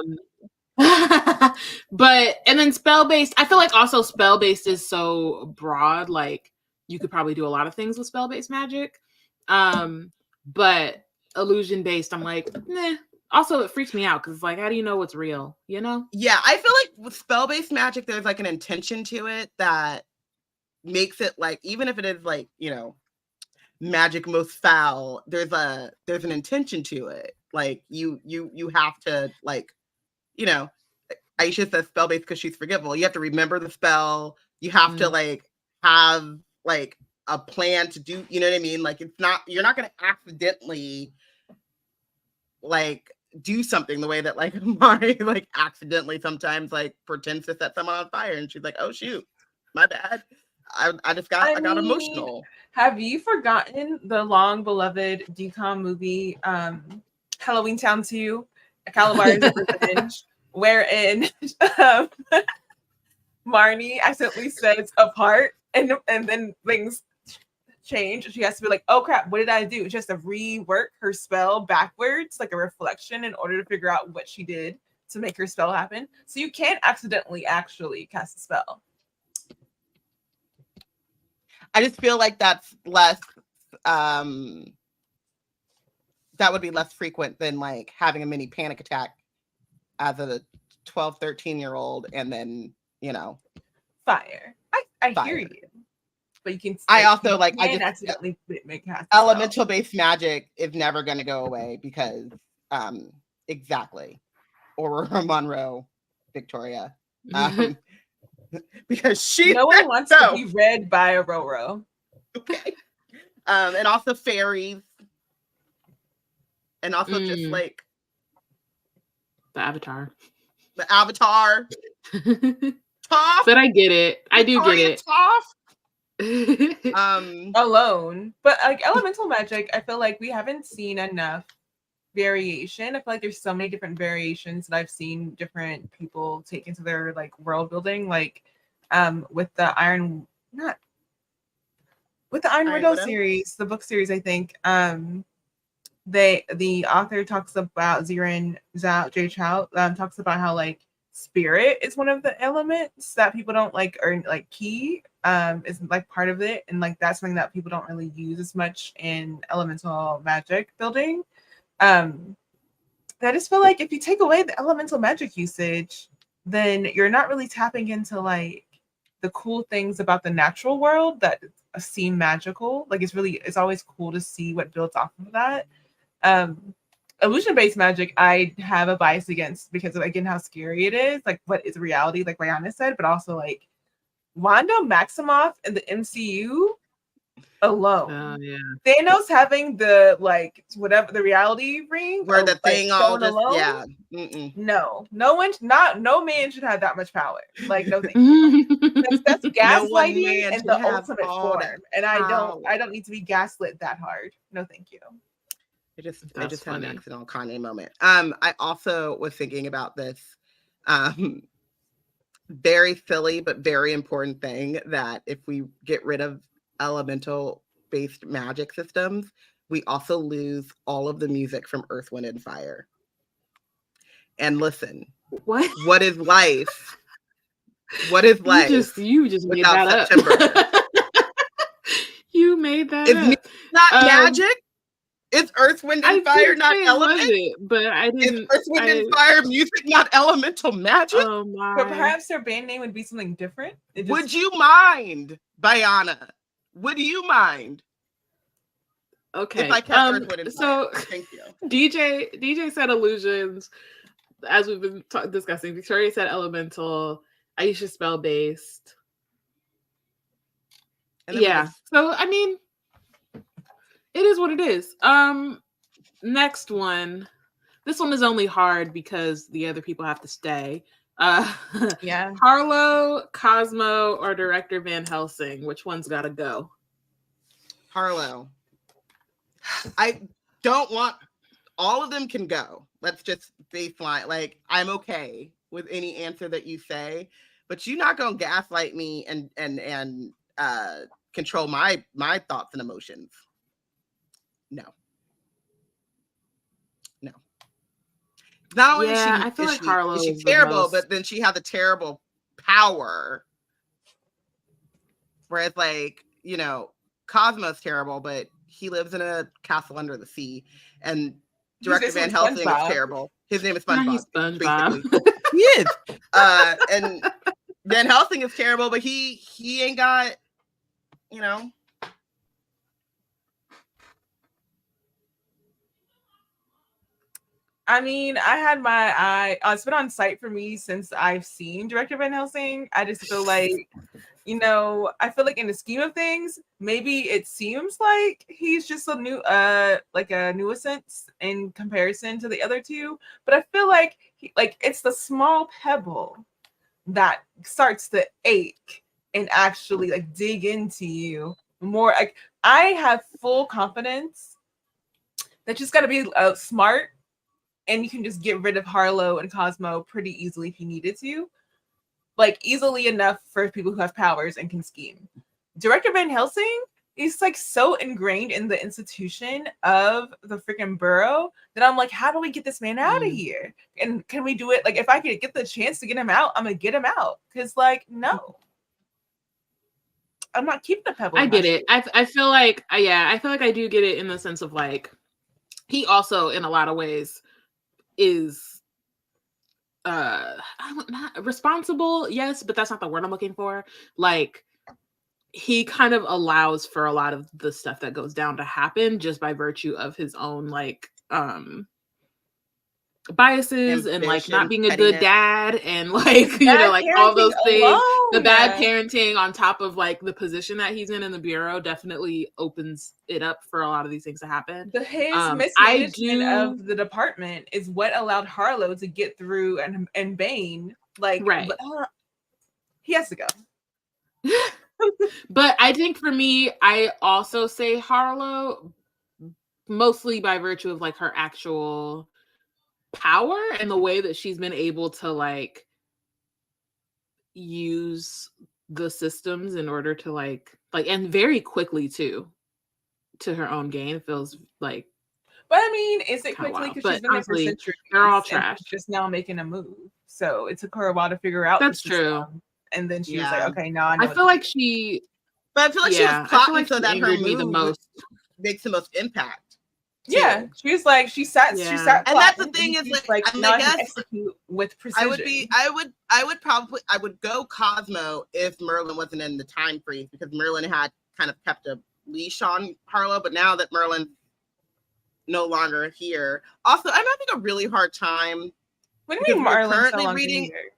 But, and then spell-based, I feel like also spell-based is so broad, like, you could probably do a lot of things with spell-based magic. But illusion-based, I'm like, Also, it freaks me out because it's like, how do you know what's real? You know? Yeah, I feel like with spell-based magic, there's like an intention to it that makes it like, even if it is like, you know, magic most foul, there's an intention to it. Like you have to, like, you know, Aisha says spell-based because she's forgivable. You have to remember the spell. You have to like have like a plan to do, you know what I mean? Like you're not gonna accidentally like do something the way that like Amari like accidentally sometimes like pretends to set someone on fire and she's like, oh shoot, my bad. I got emotional. Have you forgotten the long beloved DCOM movie, Halloween Town 2, Calabar's Revenge, wherein Marnie accidentally says apart and then things change. She has to be like, oh crap, what did I do? She has to rework her spell backwards, like a reflection, in order to figure out what she did to make her spell happen. So you can't accidentally actually cast a spell. I just feel like that's less that would be less frequent than like having a mini panic attack as a 12, 13-year-old and then, you know, fire. I hear you. But you can. I also like. I just accidentally make elemental based magic is never going to go away because, exactly, Aurora Monroe, Victoria, because no one wants to be read by Aurora. Okay, and also fairies, and also just like the Avatar. The Avatar. Toph. But I get it. I do get it. Toph. Alone, but like elemental magic, I feel like we haven't seen enough variation. I feel like there's so many different variations that I've seen different people take into their like world building, like with the Iron Widow series, the book series. I think the author talks about Zirin Zhao J. Chow talks about how like spirit is one of the elements that people don't like, or like key is like part of it, and like that's something that people don't really use as much in elemental magic building. I just feel like if you take away the elemental magic usage, then you're not really tapping into like the cool things about the natural world that seem magical. Like it's always cool to see what builds off of that. Illusion-based magic, I have a bias against because of, again, how scary it is. Like, what is reality, like Rihanna said, but also like Wanda Maximoff in the MCU alone. Yeah. Thanos having the like whatever the reality ring where the thing all just alone, yeah. No man should have that much power. Like no thank you. That's gaslighting in the ultimate form, and I don't need to be gaslit that hard. No thank you. I just had an accidental Kanye moment. I also was thinking about this very silly but very important thing, that if we get rid of elemental based magic systems, we also lose all of the music from Earth, Wind, and Fire. And listen, what is life? What is life? You just made that up. You made that up. Is not magic? Is Earth, Wind, and Fire not element? But I didn't. Is Earth, Wind, and Fire music not elemental magic? Oh my! But perhaps their band name would be something different. Would you mind, Bayana? Would you mind? Okay. If I kept Earth, Wind, and Fire. Thank you. DJ said illusions, as we've been discussing. Victoria said elemental. Aisha spell based. Yeah. So I mean, it is what it is. Next one. This one is only hard because the other people have to stay. Yeah. Harlow, Cosmo, or Director Van Helsing. Which one's got to go? Harlow. I don't want, all of them can go. Let's just baseline. Like, I'm okay with any answer that you say, but you're not gonna gaslight me and control my thoughts and emotions. No. Not only I feel like Harlow is terrible, but then she has a terrible power. Whereas, like, you know, Cosmo's terrible, but he lives in a castle under the sea, and Director Van Helsing is terrible. His name is SpongeBob. He's SpongeBob. He is. And Van Helsing is terrible, but he ain't got, you know. I mean, I had my eye. It's been on sight for me since I've seen Director Van Helsing. I just feel like, you know, I feel like in the scheme of things, maybe it seems like he's just a new, like a nuisance in comparison to the other two. But I feel like it's the small pebble that starts to ache and actually like dig into you more. Like I have full confidence that you just got to be smart. And you can just get rid of Harlow and Cosmo pretty easily if you needed to. Like, easily enough for people who have powers and can scheme. Director Van Helsing is, like, so ingrained in the institution of the freaking borough that I'm like, how do we get this man out of here? And can we do it? Like, if I could get the chance to get him out, I'm going to get him out. Because, like, no. I'm not keeping the pebble. I get it. I feel like, I feel like I do get it in the sense of, like, he also, in a lot of ways, is not responsible, yes, but that's not the word I'm looking for. Like, he kind of allows for a lot of the stuff that goes down to happen just by virtue of his own like biases and like not being a good dad and like you know like all those things alone. The bad parenting on top of like the position that he's in the bureau definitely opens it up for a lot of these things to happen. His mismanagement of the department is what allowed Harlow to get through and Bane like right. He has to go. But I think for me, I also say Harlow mostly by virtue of like her actual power and the way that she's been able to like use the systems in order to like and very quickly too to her own gain. It feels like, but I mean, is it quickly because she's been there for centuries? They're all trash. Just now making a move, so it took her a while to figure out. That's true. And then she was like, "Okay, now I know." But I feel like she was plotting so that her move the most makes the most impact. Yeah, she was like, she sat, and that's the thing is like I mean, I guess execute with precision. I would go Cosmo if Merlin wasn't in the time freeze because Merlin had kind of kept a leash on Harlow, but now that Merlin's no longer here, also I'm having a really hard time. What do you mean Merlin's currently reading? Here?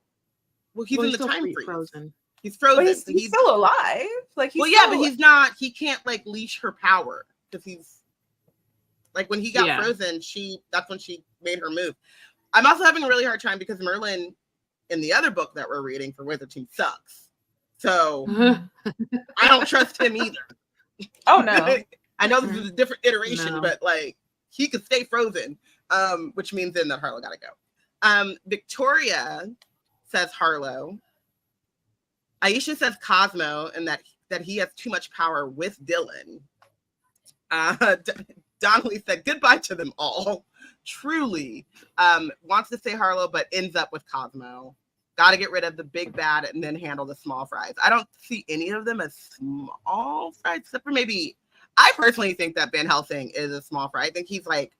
Well, he's in the time freeze. Frozen. He's frozen. But he's still alive. Like he's but he's not. He can't like leash her power because he's. Like when he got frozen, that's when she made her move. I'm also having a really hard time because Merlin in the other book that we're reading for Wizard Team sucks. So I don't trust him either. Oh no. I know this is a different iteration, but like he could stay frozen. Which means then that Harlow gotta go. Victoria says Harlow. Aisha says Cosmo and that he has too much power with Dylan. Donnelly said goodbye to them all. Truly wants to say Harlow, but ends up with Cosmo. Got to get rid of the big bad and then handle the small fries. I don't see any of them as small fries, except for maybe. I personally think that Van Helsing is a small fry. I think he's like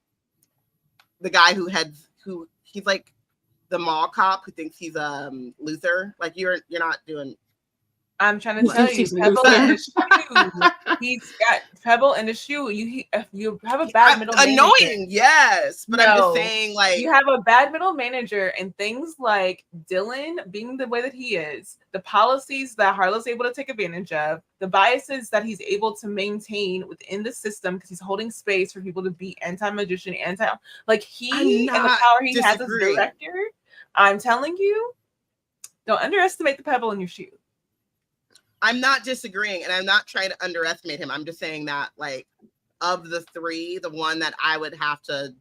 the guy he's like the mall cop who thinks he's a loser. Like you're not doing. I'm trying to tell you, Pebble in the shoe. He's got Pebble in the shoe. You have a bad middle manager. Annoying, yes. But I'm just saying, like you have a bad middle manager, and things like Dylan being the way that he is, the policies that Harlow's able to take advantage of, the biases that he's able to maintain within the system because he's holding space for people to be anti-magician, like he and the power he has as director. I'm telling you, don't underestimate the pebble in your shoe. I'm not disagreeing, and I'm not trying to underestimate him. I'm just saying that, like, of the three, the one that I would have to,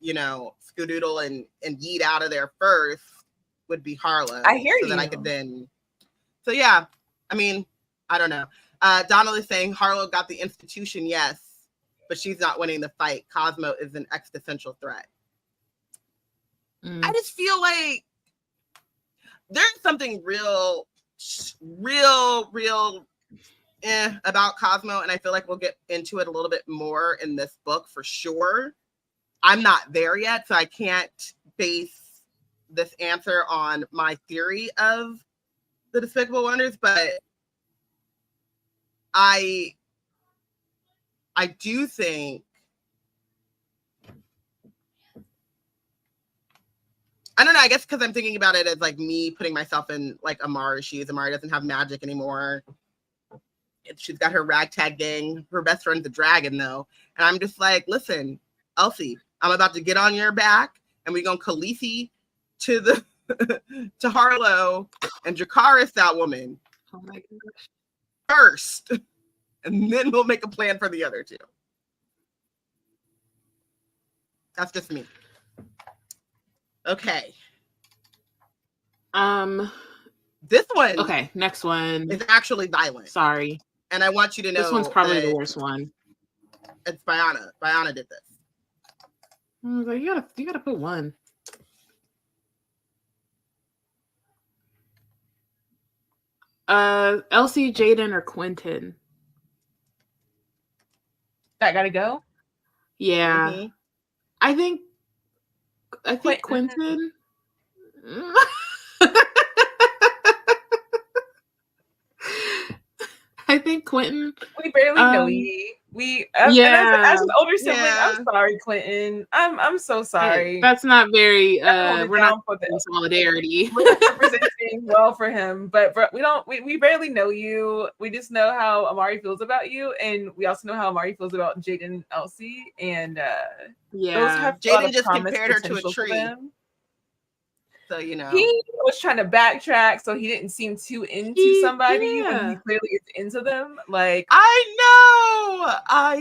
skedoodle and yeet out of there first would be Harlow. I hear you. That I could then. So yeah, I mean, I don't know. Donald is saying Harlow got the institution, yes, but she's not winning the fight. Cosmo is an existential threat. I just feel like there's something real about Cosmo, and I feel like we'll get into it a little bit more in this book for sure. I'm not there yet, so I can't base this answer on my theory of the Despicable Wonders, but I do think I don't know, I guess because I'm thinking about it as like me putting myself in like Amari's shoes. Amari doesn't have magic anymore. She's got her ragtag gang. Her best friend's a dragon though. And I'm just like, listen, Elsie, I'm about to get on your back and we're gonna Khaleesi to the to Harlow and Dracarys that woman. Oh my gosh. First. And then we'll make a plan for the other two. That's just me. Okay. This one. Okay, next one. It's actually violent. Sorry. And I want you to know this one's probably the worst one. It's Bayana. Bayana did this. I was like, you gotta put one. Elsie, Jaden, or Quentin? That gotta go. Yeah. Mm-hmm. I think Quentin. I think Quentin. We barely know you. As an older sibling, I'm sorry, Quentin. I'm so sorry. That's not very. We're not in solidarity. We're representing well for him, but we barely know you. We just know how Amari feels about you, and we also know how Amari feels about Jaden and Elsie. And those have Jaden just compared her to a tree. So, you know, he was trying to backtrack, so he didn't seem too into somebody when he clearly is into them. Like, I know. I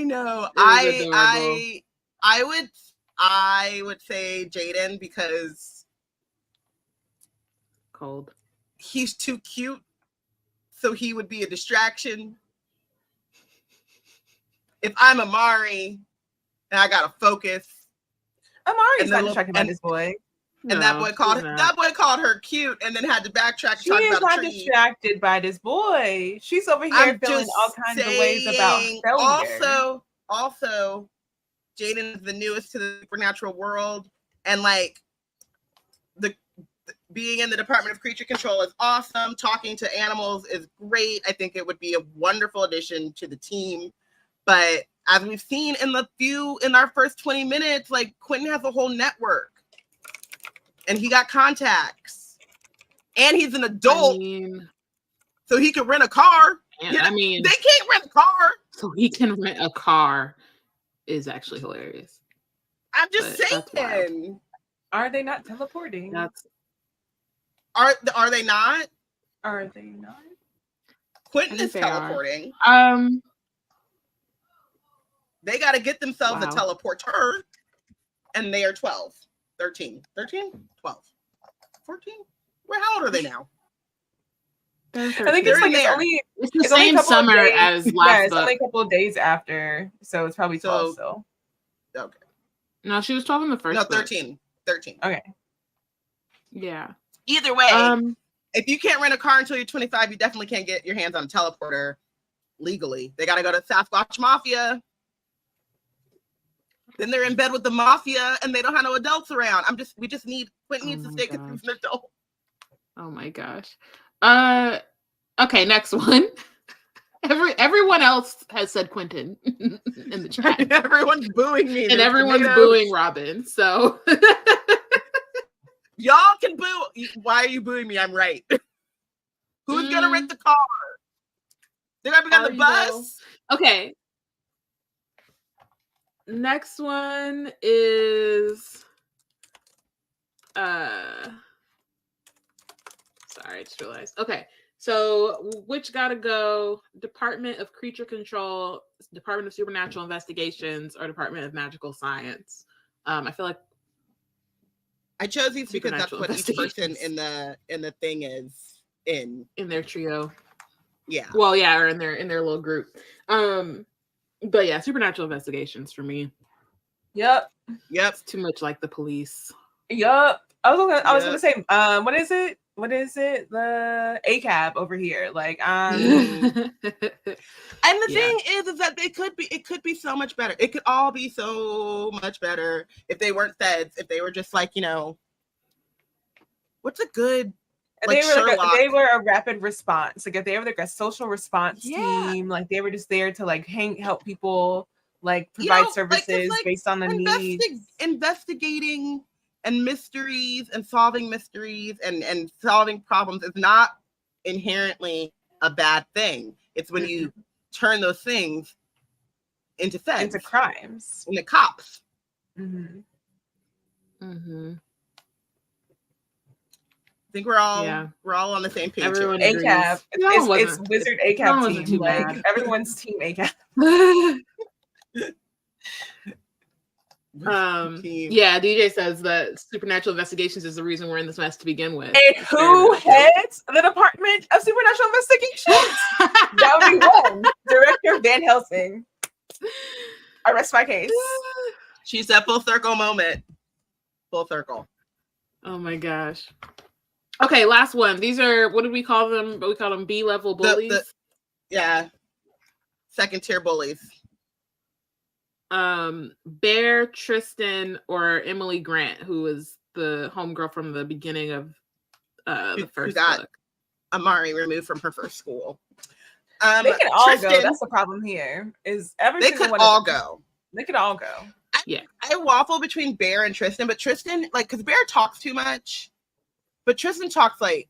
would say Jaden because cold. He's too cute, so he would be a distraction. If I'm Amari and I gotta focus, Amari's not distracted by this boy. And that boy called her cute, and then had to backtrack. She is not distracted by this boy. She's over here feeling all kinds of ways about failure. Also, Jaden is the newest to the supernatural world, and like the being in the Department of Creature Control is awesome. Talking to animals is great. I think it would be a wonderful addition to the team. But as we've seen in our first 20 minutes, like Quentin has a whole network. And he got contacts. And he's an adult. So he can rent a car. They can't rent a car. So he can rent a car is actually hilarious. I'm just saying. Are they not teleporting? Are they not? Are they not? Quentin is teleporting. They got to get themselves a teleporter. And they are 12. 13, 12, 14. How old are they now? I think it's the same summer as last book. It's only a couple of days after, so it's probably 12 still. Okay. No, she was 12 in the first. No, 13. 13. Okay. Yeah. Either way, if you can't rent a car until you're 25, you definitely can't get your hands on a teleporter legally. They got to go to Sasquatch Mafia. Then they're in bed with the mafia and they don't have no adults around. Quentin needs to stay because he's an adult. Oh my gosh. Okay, next one. Everyone else has said Quentin in the chat. Everyone's booing me. And everyone's booing Robin. So y'all can boo. Why are you booing me? I'm right. Who's gonna rent the car? They're gonna be on the bus. Okay. Next one is sorry, I just realized. Okay, so which gotta go? Department of Creature Control, Department of Supernatural Investigations, or Department of Magical Science? I feel like I chose these because that's what each person in the thing is in their trio. Yeah. Well, yeah, or in their little group. But yeah, Supernatural Investigations for me. Yep. It's too much like the police. Yup. I was gonna say, what is it? what is it? The ACAB over here. Like, and the thing is that it could be so much better. It could all be so much better if they weren't feds, if they were just like, what's a good like they were a rapid response. Like if they were like a social response team, like they were just there to like help people, like provide services based on the needs. Investigating and mysteries and solving mysteries and solving problems is not inherently a bad thing. It's when you turn those things into feds, into crimes, into cops. Mm-hmm. Mm-hmm. I think we're all on the same page. Everyone ACAB. It's Wizard ACAB team. Like bad. Everyone's team ACAB. Yeah, DJ says that supernatural investigations is the reason we're in this mess to begin with. And who heads the Department of Supernatural Investigations? That would be one. Director Van Helsing. I rest my case. She's that full circle moment. Full circle. Oh my gosh. Okay, last one. These are, what did we call them? We call them B-level bullies. Second tier bullies. Bear, Tristan, or Emily Grant, who was the homegirl from the beginning of the first book. Amari removed from her first school. They can all go. That's the problem here. They could all go. They could all go. I waffle between Bear and Tristan, but Tristan, like, because Bear talks too much, but Tristan talks like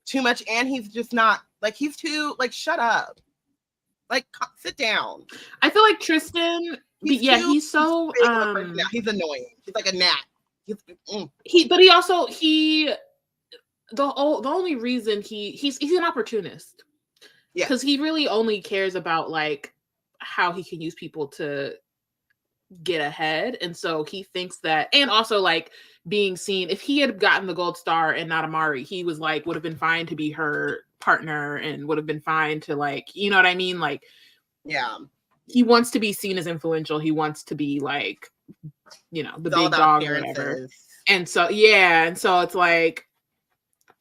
too much, and he's just not like, he's too like, shut up, like, sit down. I feel like Tristan, he's so he's annoying. He's like a gnat. The only reason he's an opportunist. Yeah, because he really only cares about like how he can use people to get ahead, and so he thinks that, and also like being seen. If he had gotten the gold star and not Amari, he was like would have been fine to be her partner and would have been fine to, like, you know what I mean? Like, yeah, he wants to be seen as influential. He wants to be like, the big dog or whatever. And so it's like,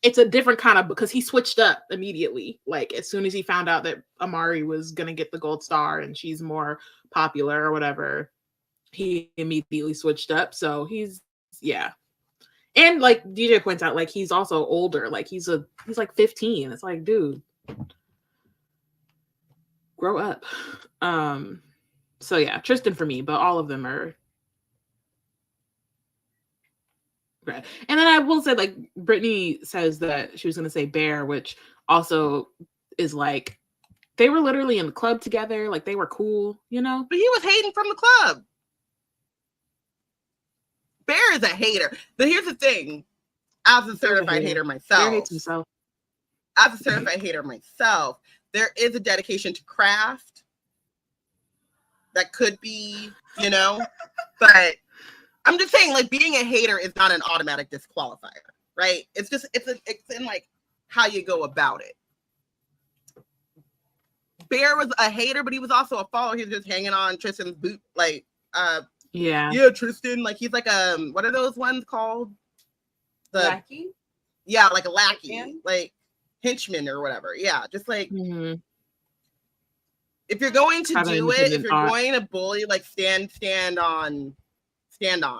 it's a different kind of, because he switched up immediately. Like as soon as he found out that Amari was going to get the gold star and she's more popular or whatever, he immediately switched up. So and like DJ points out, like he's also older. Like he's like 15. It's like, dude, grow up. So yeah, Tristan for me, but all of them are great. And then I will say, like, Brittany says that she was going to say Bear, which also is like, they were literally in the club together. Like they were cool, But he was hating from the club. Bear is a hater. But here's the thing. As a certified hater myself. Bear hates himself. As a certified hater myself, there is a dedication to craft that could be, but I'm just saying, like, being a hater is not an automatic disqualifier, right? It's just, it's in like how you go about it. Bear was a hater, but he was also a follower. He was just hanging on Tristan's boot, like, yeah, Tristan, like, he's like, what are those ones called? Lackey? Yeah, like a lackey, like henchman or whatever. Yeah, just like, if you're going to do it, if you're going to bully, like, stand on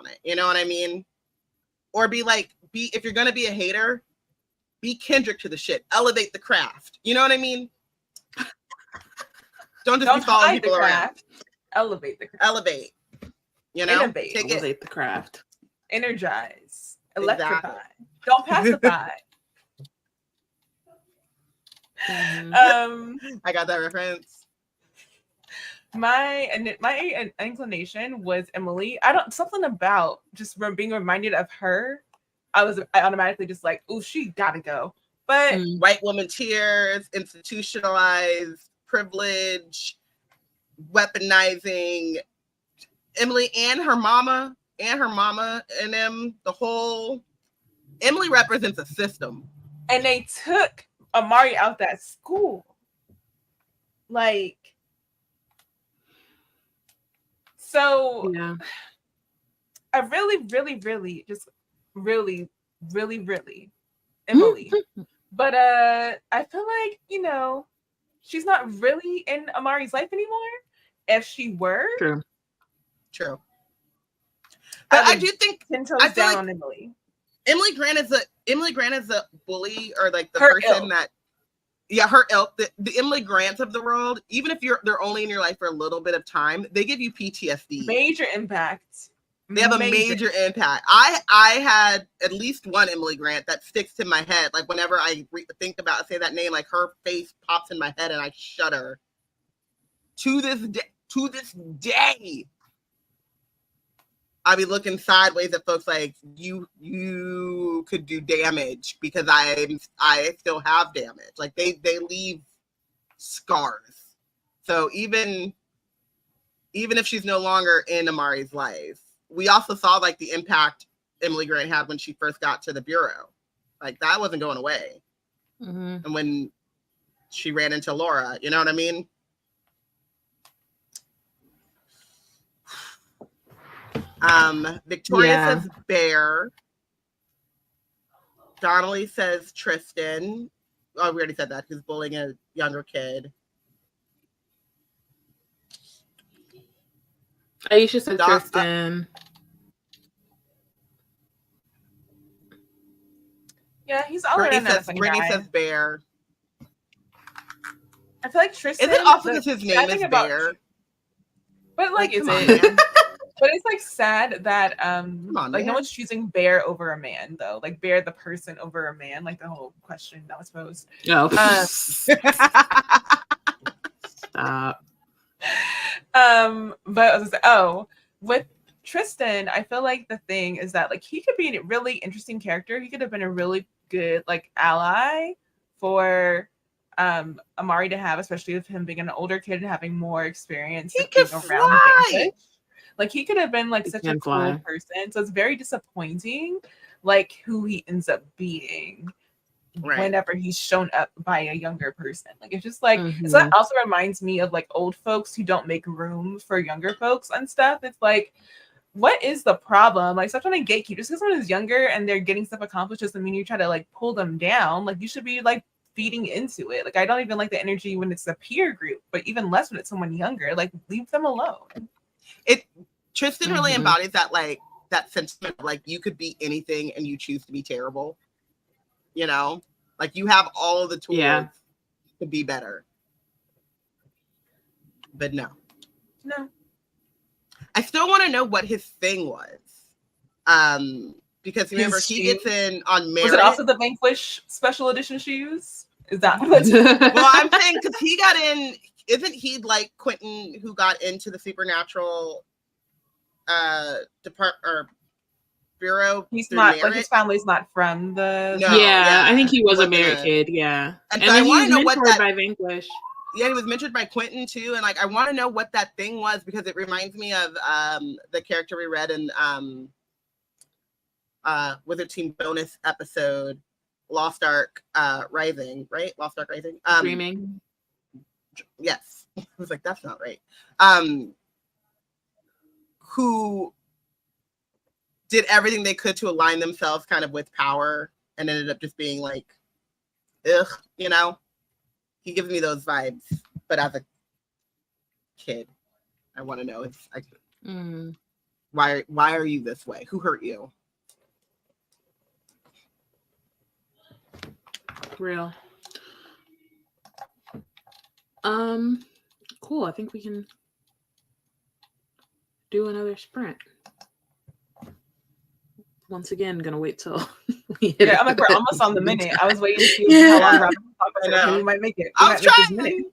it. You know what I mean? Or if you're going to be a hater, be Kendrick to the shit. Elevate the craft. You know what I mean? Don't be following people around. Elevate the craft. Elevate. Innovate. Elevate the craft. Energize. Electrify. Exactly. Don't pacify. I got that reference. My inclination was Emily. Something about just being reminded of her. I automatically just like, oh, she gotta go. But white woman tears, institutionalized privilege, weaponizing Emily and her mama and them. The whole Emily represents a system, and they took Amari out that school, like. So I really, really, really just really really, really Emily. But I feel like, you know, she's not really in Amari's life anymore. If she were, true. But I do think 10 toes down on Emily. Emily Grant is a bully, or like the her person ilk. that, yeah, her ilk. The Emily Grants of the world, even if they're only in your life for a little bit of time, they give you PTSD. Major impact. They have a major impact. I had at least one Emily Grant that sticks in my head. Like whenever I think about, say that name, like her face pops in my head and I shudder. To this day, I'll be looking sideways at folks like, you could do damage, because I still have damage. Like they leave scars. So even if she's no longer in Amari's life, we also saw like the impact Emily Grant had when she first got to the Bureau. Like that wasn't going away. And when she ran into Laura, you know what I mean? Victoria says Bear. Donnelly says Tristan. Oh, we already said that. He's bullying a younger kid. Aisha said Tristan. Yeah, he's all around that. Brittany says Bear. I feel like Tristan. Is it also because his name is Bear? But like, is it? But it's like sad that like no one's choosing Bear over a man though. Like Bear the person over a man. Like the whole question that was posed. Oh. Stop. But I was gonna say, with Tristan, I feel like the thing is that like he could be a really interesting character. He could have been a really good like ally for Amari to have, especially with him being an older kid and having more experience. He could fly. Like he could have been like such a cool person. So it's very disappointing, like who he ends up being whenever he's shown up by a younger person. Like it's just like so that also reminds me of like old folks who don't make room for younger folks and stuff. It's like, what is the problem? Like stop trying to gatekeep. Just because someone is younger and they're getting stuff accomplished doesn't mean you try to like pull them down. Like you should be like feeding into it. Like I don't even like the energy when it's a peer group, but even less when it's someone younger. Like leave them alone. Tristan really embodies that like that sentiment of, like you could be anything and you choose to be terrible. You know, like you have all the tools to be better. But no. I still want to know what his thing was. Because remember he gets in on merit. Was it also the Vanquish special edition shoes? Is that what? Well, I'm saying because he got in. Isn't he like Quentin who got into the supernatural department or bureau? He's not like his family's not from the. No, I think he was a married kid. Yeah, and so I want to know what that by Vanquish. Yeah, he was mentored by Quentin too, and like I want to know what that thing was because it reminds me of the character we read in Wizard Team bonus episode Lost Ark Rising, right? Lost Ark Rising. Dreaming. Yes. I was like, that's not right. Who did everything they could to align themselves kind of with power and ended up just being like, ugh, you know? He gives me those vibes. But as a kid, I want to know if why are you this way? Who hurt you? Real. Cool. I think we can do another sprint. Once again, gonna wait till we hit I'm like, we're almost on the minute. I was waiting to see how long Robin talked. We might make it. I was trying.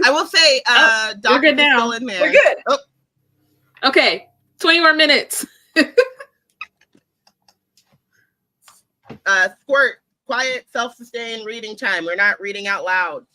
I will say, we're good now. Still in there. We're good. Oh. Okay, 20 more minutes. Squirt, quiet, self-sustained reading time. We're not reading out loud.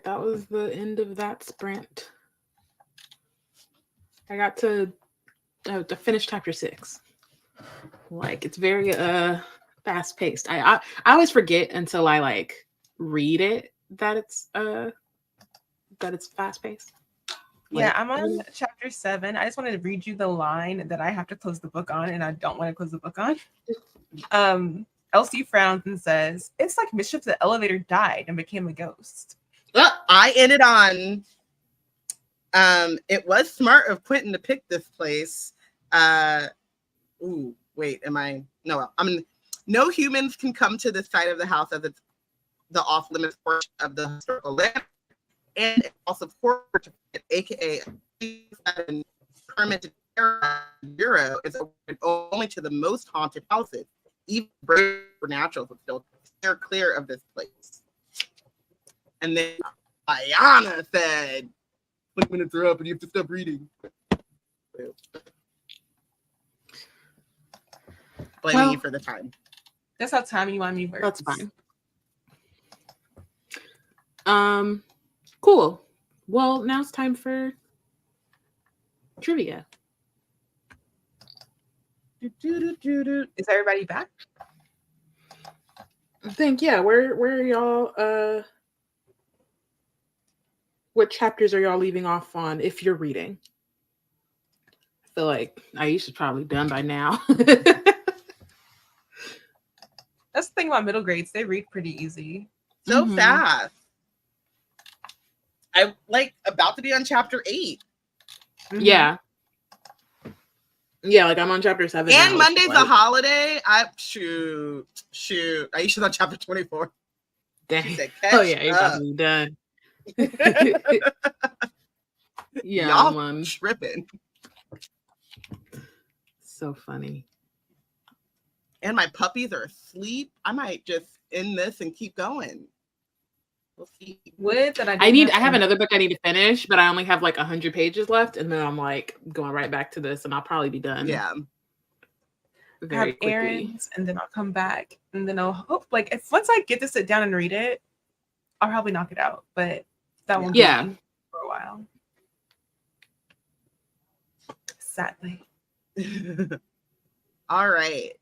That was the end of that sprint. I got to finish chapter 6. Like, it's very fast paced. I always forget until I like read it that it's fast paced. Yeah, I'm on chapter 7. I just wanted to read you the line that I have to close the book on, and I don't want to close the book on. Elsie frowns and says, "It's like Mischief the elevator died and became a ghost." I ended on, it was smart of Quentin to pick this place. No humans can come to this side of the house as it's the off-limits portion of the historical land. And it's also portrait, aka permit bureau is open only to the most haunted houses. Even brave supernaturals would still steer clear of this place. And then Ayana said, 20 minutes are up and you have to stop reading. Blaming you for the time. That's how time you want me works. That's fine. Cool. Well, now it's time for trivia. Is everybody back? I think, yeah. Where are y'all? What chapters are y'all leaving off on if you're reading? I feel like Aisha's probably done by now. That's the thing about middle grades. They read pretty easy. So fast. I'm like about to be on chapter 8. Yeah. Yeah, like I'm on chapter 7. And now, Monday's a holiday. Shoot. Aisha's on chapter 24. Dang. Said, oh yeah, you're about to be done. Yeah, y'all I'm tripping. So funny. And my puppies are asleep. I might just end this and keep going. We'll see. I have another book I need to finish, but I only have like 100 pages left, and then I'm like going right back to this, and I'll probably be done. Yeah. Very quickly. Errands, and then I'll come back, and then I'll hope if once I get to sit down and read it, I'll probably knock it out. But that won't be for a while. Sadly. All right.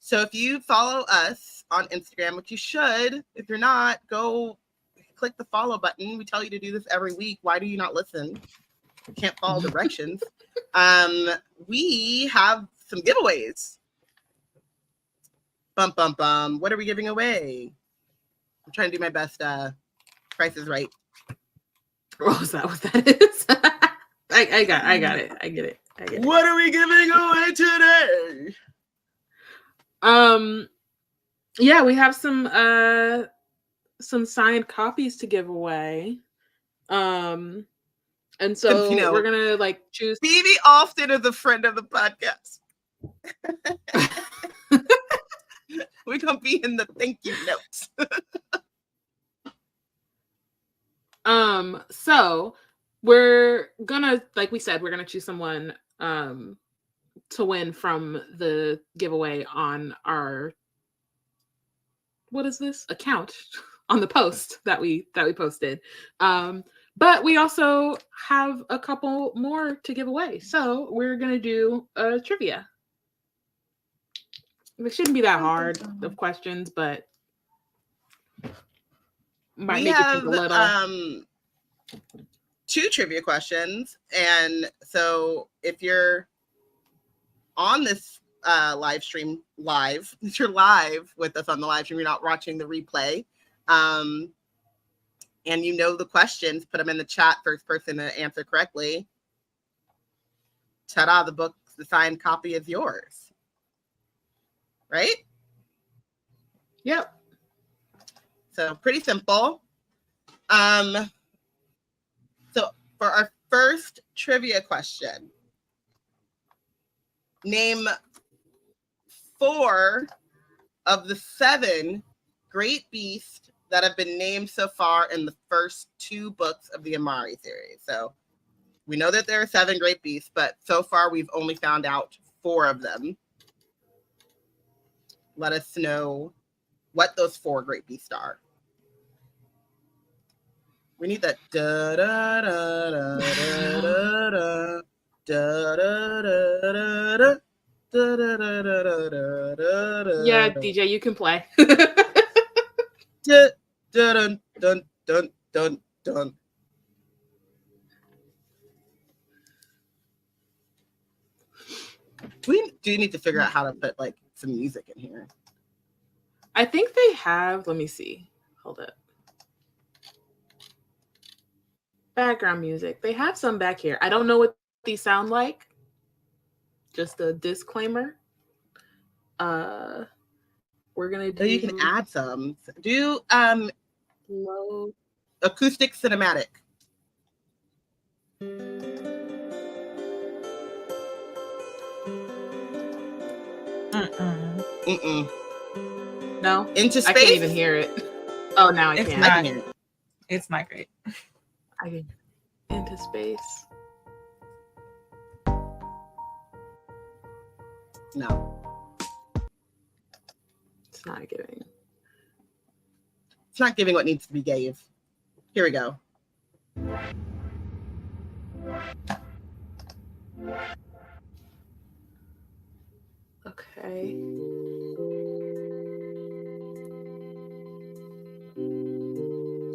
So if you follow us on Instagram, which you should, if you're not, go click the follow button. We tell you to do this every week. Why do you not listen? You can't follow directions. We have some giveaways. Bum, bum, bum. What are we giving away? I'm trying to do my best. Price is Right. Oh, is that what that is? I got it. I get it. What are we giving away today? Yeah, we have some signed copies to give away. And so we're gonna like choose. Phoebe Alston is a friend of the podcast. We're gonna be in the thank you notes. So we're gonna, like we said, we're gonna choose someone to win from the giveaway on our, what is this, account on the post that we posted. But we also have a couple more to give away, so we're gonna do a trivia. It shouldn't be that hard of questions, but might make you think a little. 2 trivia questions, and so if you're on this live stream if you're live with us on the live stream, you're not watching the replay, and you know the questions, put them in the chat. First person to answer correctly, ta-da, the signed copy is yours. Right? Yep. So pretty simple. So for our first trivia question, name 4 of the 7 great beasts that have been named so far in the first 2 books of the Amari series. So we know that there are 7 great beasts, but so far we've only found out 4 of them. Let us know what those 4 great beasts are. We need that da da da da da da da da da. Yeah, DJ, you can play. Dun dun dun dun dun dun. We do need to figure out how to put like some music in here. I think they have. Let me see. Hold up. Background music. They have some back here. I don't know what these sound like. Just a disclaimer. We're gonna do. So you can add some. Do low acoustic cinematic. No, Into Space. I can't even hear it. Oh, now I can. Not, I can hear it. It's not great. I can. Into Space. No, It's not giving. it's not giving what needs to be gave. Here we go. Okay.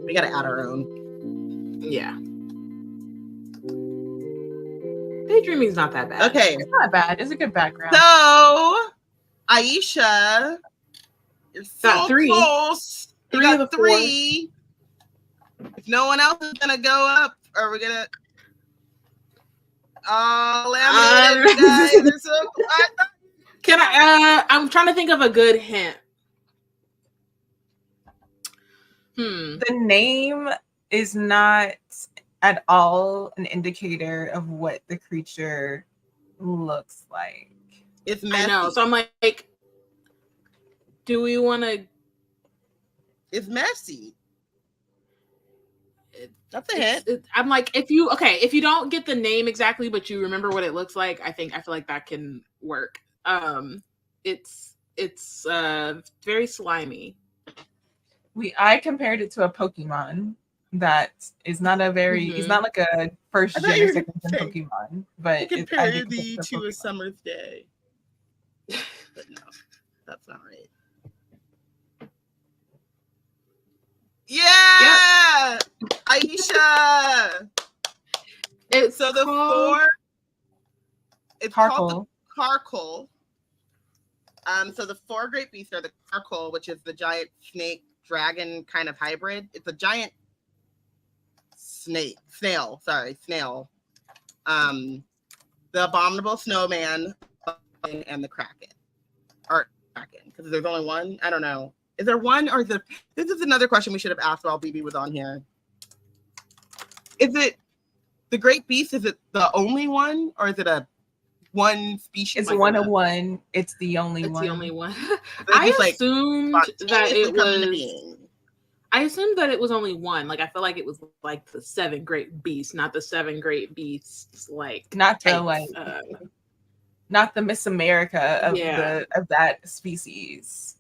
We gotta add our own. Yeah. Daydreaming's not that bad. Okay. It's not bad. It's a good background. So, Aisha, you're so Got three. close. You Three of got the three. If no one else is gonna go up, or we're gonna. Oh, laminated guys. They're so Can I? I'm trying to think of a good hint. The name is not at all an indicator of what the creature looks like. It's messy. I know. So I'm like, do we want to? It's messy. That's a hint. I'm like, if you don't get the name exactly, but you remember what it looks like, I feel like that can work. It's very slimy. I compared it to a Pokemon that is not a very. It's not like a first gen or second gen Pokemon, but compare thee to a summer's day. But no, that's not right. Yeah, yep. Aisha. It's so the called... four. It's Carkol. called the Carkol. So the four great beasts are the Carkol, which is the giant snake dragon kind of hybrid. It's a giant snail. The abominable snowman and the kraken. Or kraken, because there's only one. I don't know. Is there one, or is there? This is another question we should have asked while BB was on here. Is it the great beast? Is it the only one, or is it a one species? It's one of one. It's the only one. It's the only one. I assumed that it was. I assumed that it was only one. Like I feel like it was like the seven great beasts, not the seven great beasts. Like not the Miss America of of that species.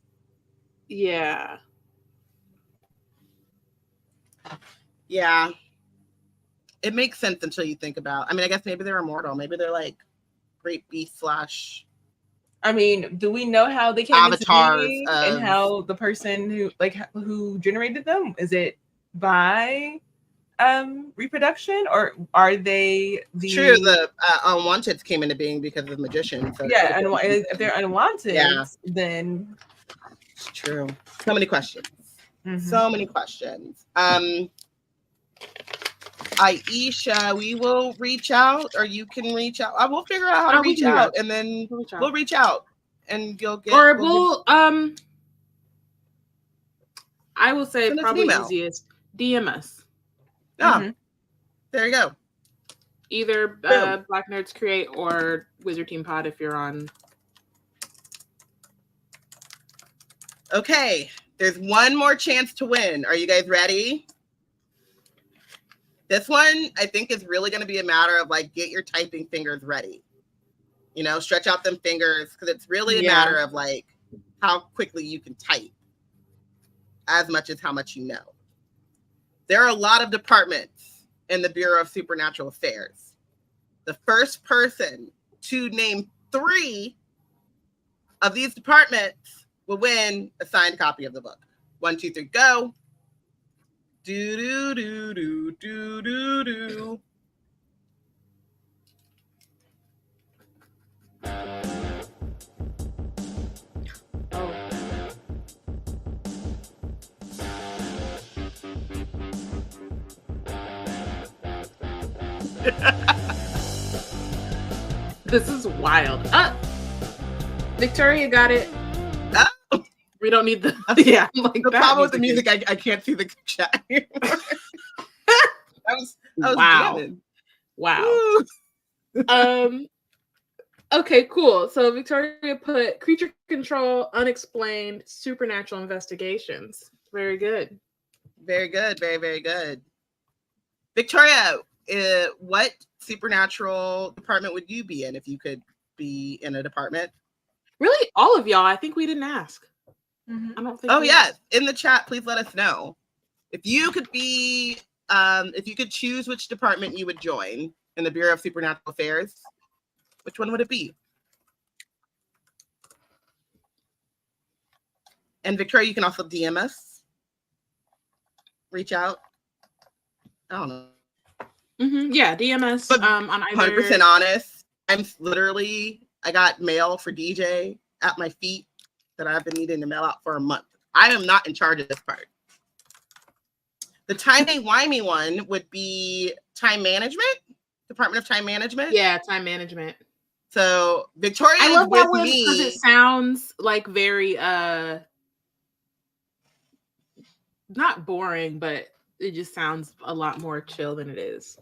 Yeah. Yeah. It makes sense until you think about. I mean, I guess maybe they're immortal. Maybe they're like great beast / I mean, do we know how they came avatars into being and how the person who generated them? Is it by reproduction, or are they the true? The unwanteds came into being because of magicians. So yeah, and if they're unwanted, then it's true. So many questions. So many questions. Aisha, we will reach out, or you can reach out. I will figure out how to reach out, and then we'll reach out, and you'll get. Or I will say probably easiest DM us. Yeah, there you go. Either Black Nerds Create or Wizard Team Pod if you're on. Okay, there's one more chance to win. Are you guys ready? This one, I think, is really going to be a matter of like, get your typing fingers ready. You know, stretch out them fingers, because it's really a matter of like how quickly you can type as much as how much you know. There are a lot of departments in the Bureau of Supernatural Affairs. The first person to name 3 of these departments will win a signed copy of the book. 1, 2, 3, go. Do do do do do do do. This is wild. Victoria got it. We don't need the yeah. I'm like, the problem with the music, I can't see the chat anymore. I was wow. jamming. Wow. Okay, cool. So Victoria put creature control, unexplained, supernatural investigations. Very good. Very good. Very, very good. Victoria, what supernatural department would you be in if you could be in a department? Really, all of y'all. I think we didn't ask. Mm-hmm. I don't think. Oh yeah, in the chat, please let us know if you could be, if you could choose which department you would join in the Bureau of Supernatural Affairs. Which one would it be? And Victoria, you can also DM us. Reach out. I don't know. Mm-hmm. Yeah, DMS. But on either. 100% honest. I got mail for DJ at my feet that I've been needing to mail out for a month. I am not in charge of this part. The timey-wimey one would be time management, Department of Time Management. Yeah, time management. So Victoria I love is with that one me because it sounds like very not boring, but it just sounds a lot more chill than it is.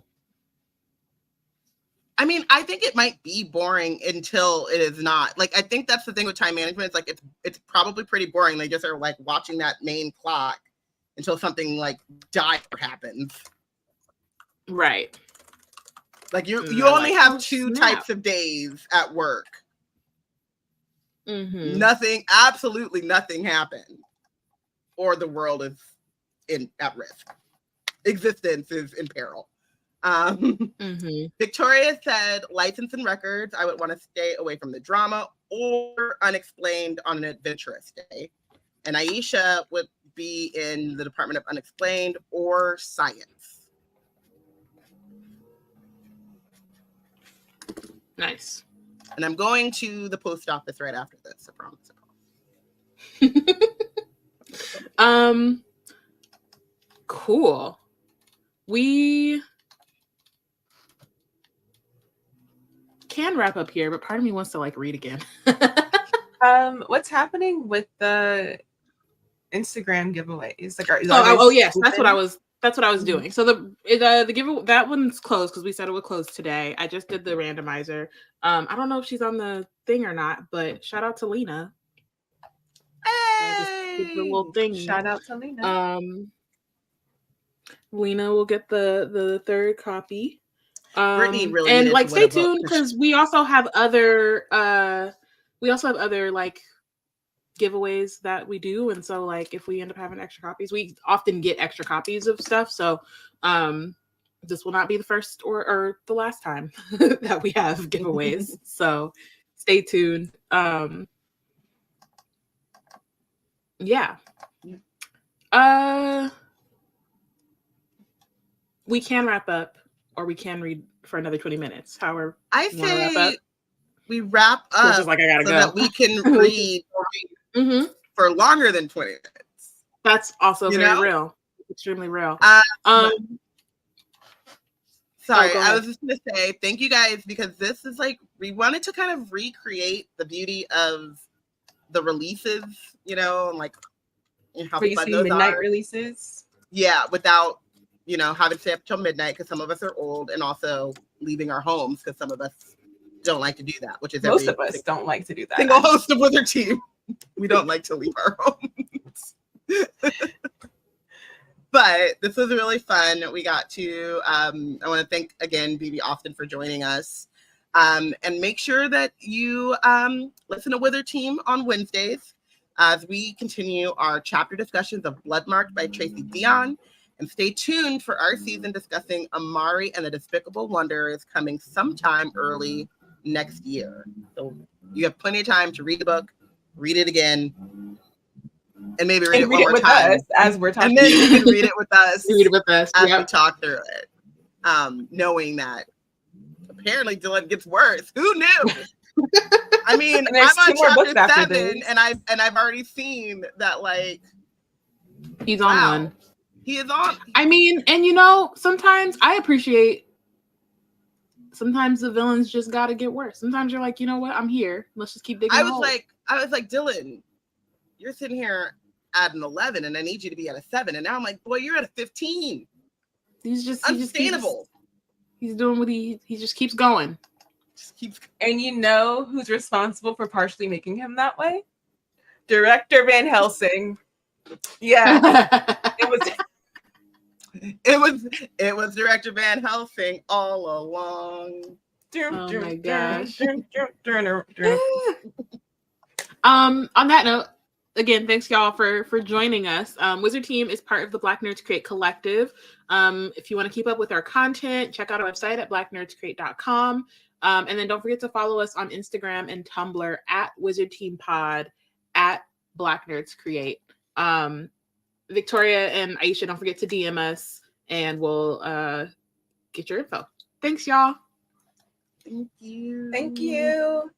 I mean, I think it might be boring until it is not. Like, I think that's the thing with time management. It's like it's probably pretty boring. They just are like watching that main clock until something like dire happens. Right. Like you only have 2 types of days at work. Mm-hmm. Absolutely nothing happened, or the world is at risk. Existence is in peril. Victoria said license and records. I would want to stay away from the drama or unexplained on an adventurous day. And Aisha would be in the Department of Unexplained or Science. Nice. And I'm going to the post office right after this, I promise. Cool. We can wrap up here, but part of me wants to like read again. What's happening with the Instagram giveaways? Like, yes, that's what I was doing. So the giveaway, that one's closed because we said it would close today. I just did the randomizer. I don't know if she's on the thing or not, but shout out to Lena. Hey! Just the little thing. Shout out to Lena. Lena will get the 3rd copy. Brittany really and like stay tuned because we also have other like giveaways that we do, and so like if we end up having extra copies, we often get extra copies of stuff, so this will not be the first or the last time that we have giveaways. So stay tuned. We can wrap up, or we can read for another 20 minutes. However, I say we wrap up just like I gotta so go. that we can read for longer than 20 minutes. That's also very real. Extremely real. Sorry, I was just going to say thank you guys, because this is like, we wanted to kind of recreate the beauty of the releases, and like how fun those midnight releases. Yeah, without, having to stay up till midnight because some of us are old, and also leaving our homes because some of us don't like to do that, which is most of us don't like to do that. Single host of Wizard Team. We don't like to leave our homes. But this was really fun. We got to, I want to thank again, BB Alston, for joining us. And make sure that you listen to Wizard Team on Wednesdays as we continue our chapter discussions of Bloodmarked by Tracy Dion And stay tuned for our season discussing Amari and the Despicable Wonders coming sometime early next year. So you have plenty of time to read the book, read it again, and maybe read it one more time us as we're talking. And then you can read it with us. Read it with us as we talk through it. Knowing that apparently Dylan gets worse. Who knew? I mean, I'm on chapter 7, and I've already seen that, like, he's on one. He is on. I mean, and sometimes I appreciate. Sometimes the villains just gotta get worse. Sometimes you're like, you know what? I'm here. Let's just keep digging. I was like, Dylan, you're sitting here at an 11, and I need you to be at a 7. And now I'm like, boy, you're at a 15. He's just unsustainable. He's doing what he just keeps going. And you know who's responsible for partially making him that way? Director Van Helsing. Yeah. It was Director Van Helsing all along. Oh my gosh. On that note, again, thanks y'all for joining us. Wizard Team is part of the Black Nerds Create Collective. If you want to keep up with our content, check out our website at blacknerdscreate.com. And then don't forget to follow us on Instagram and Tumblr at Wizard Team Pod, at Black Nerds Create. Victoria and Aisha, don't forget to DM us and we'll get your info. Thanks, y'all. Thank you. Thank you.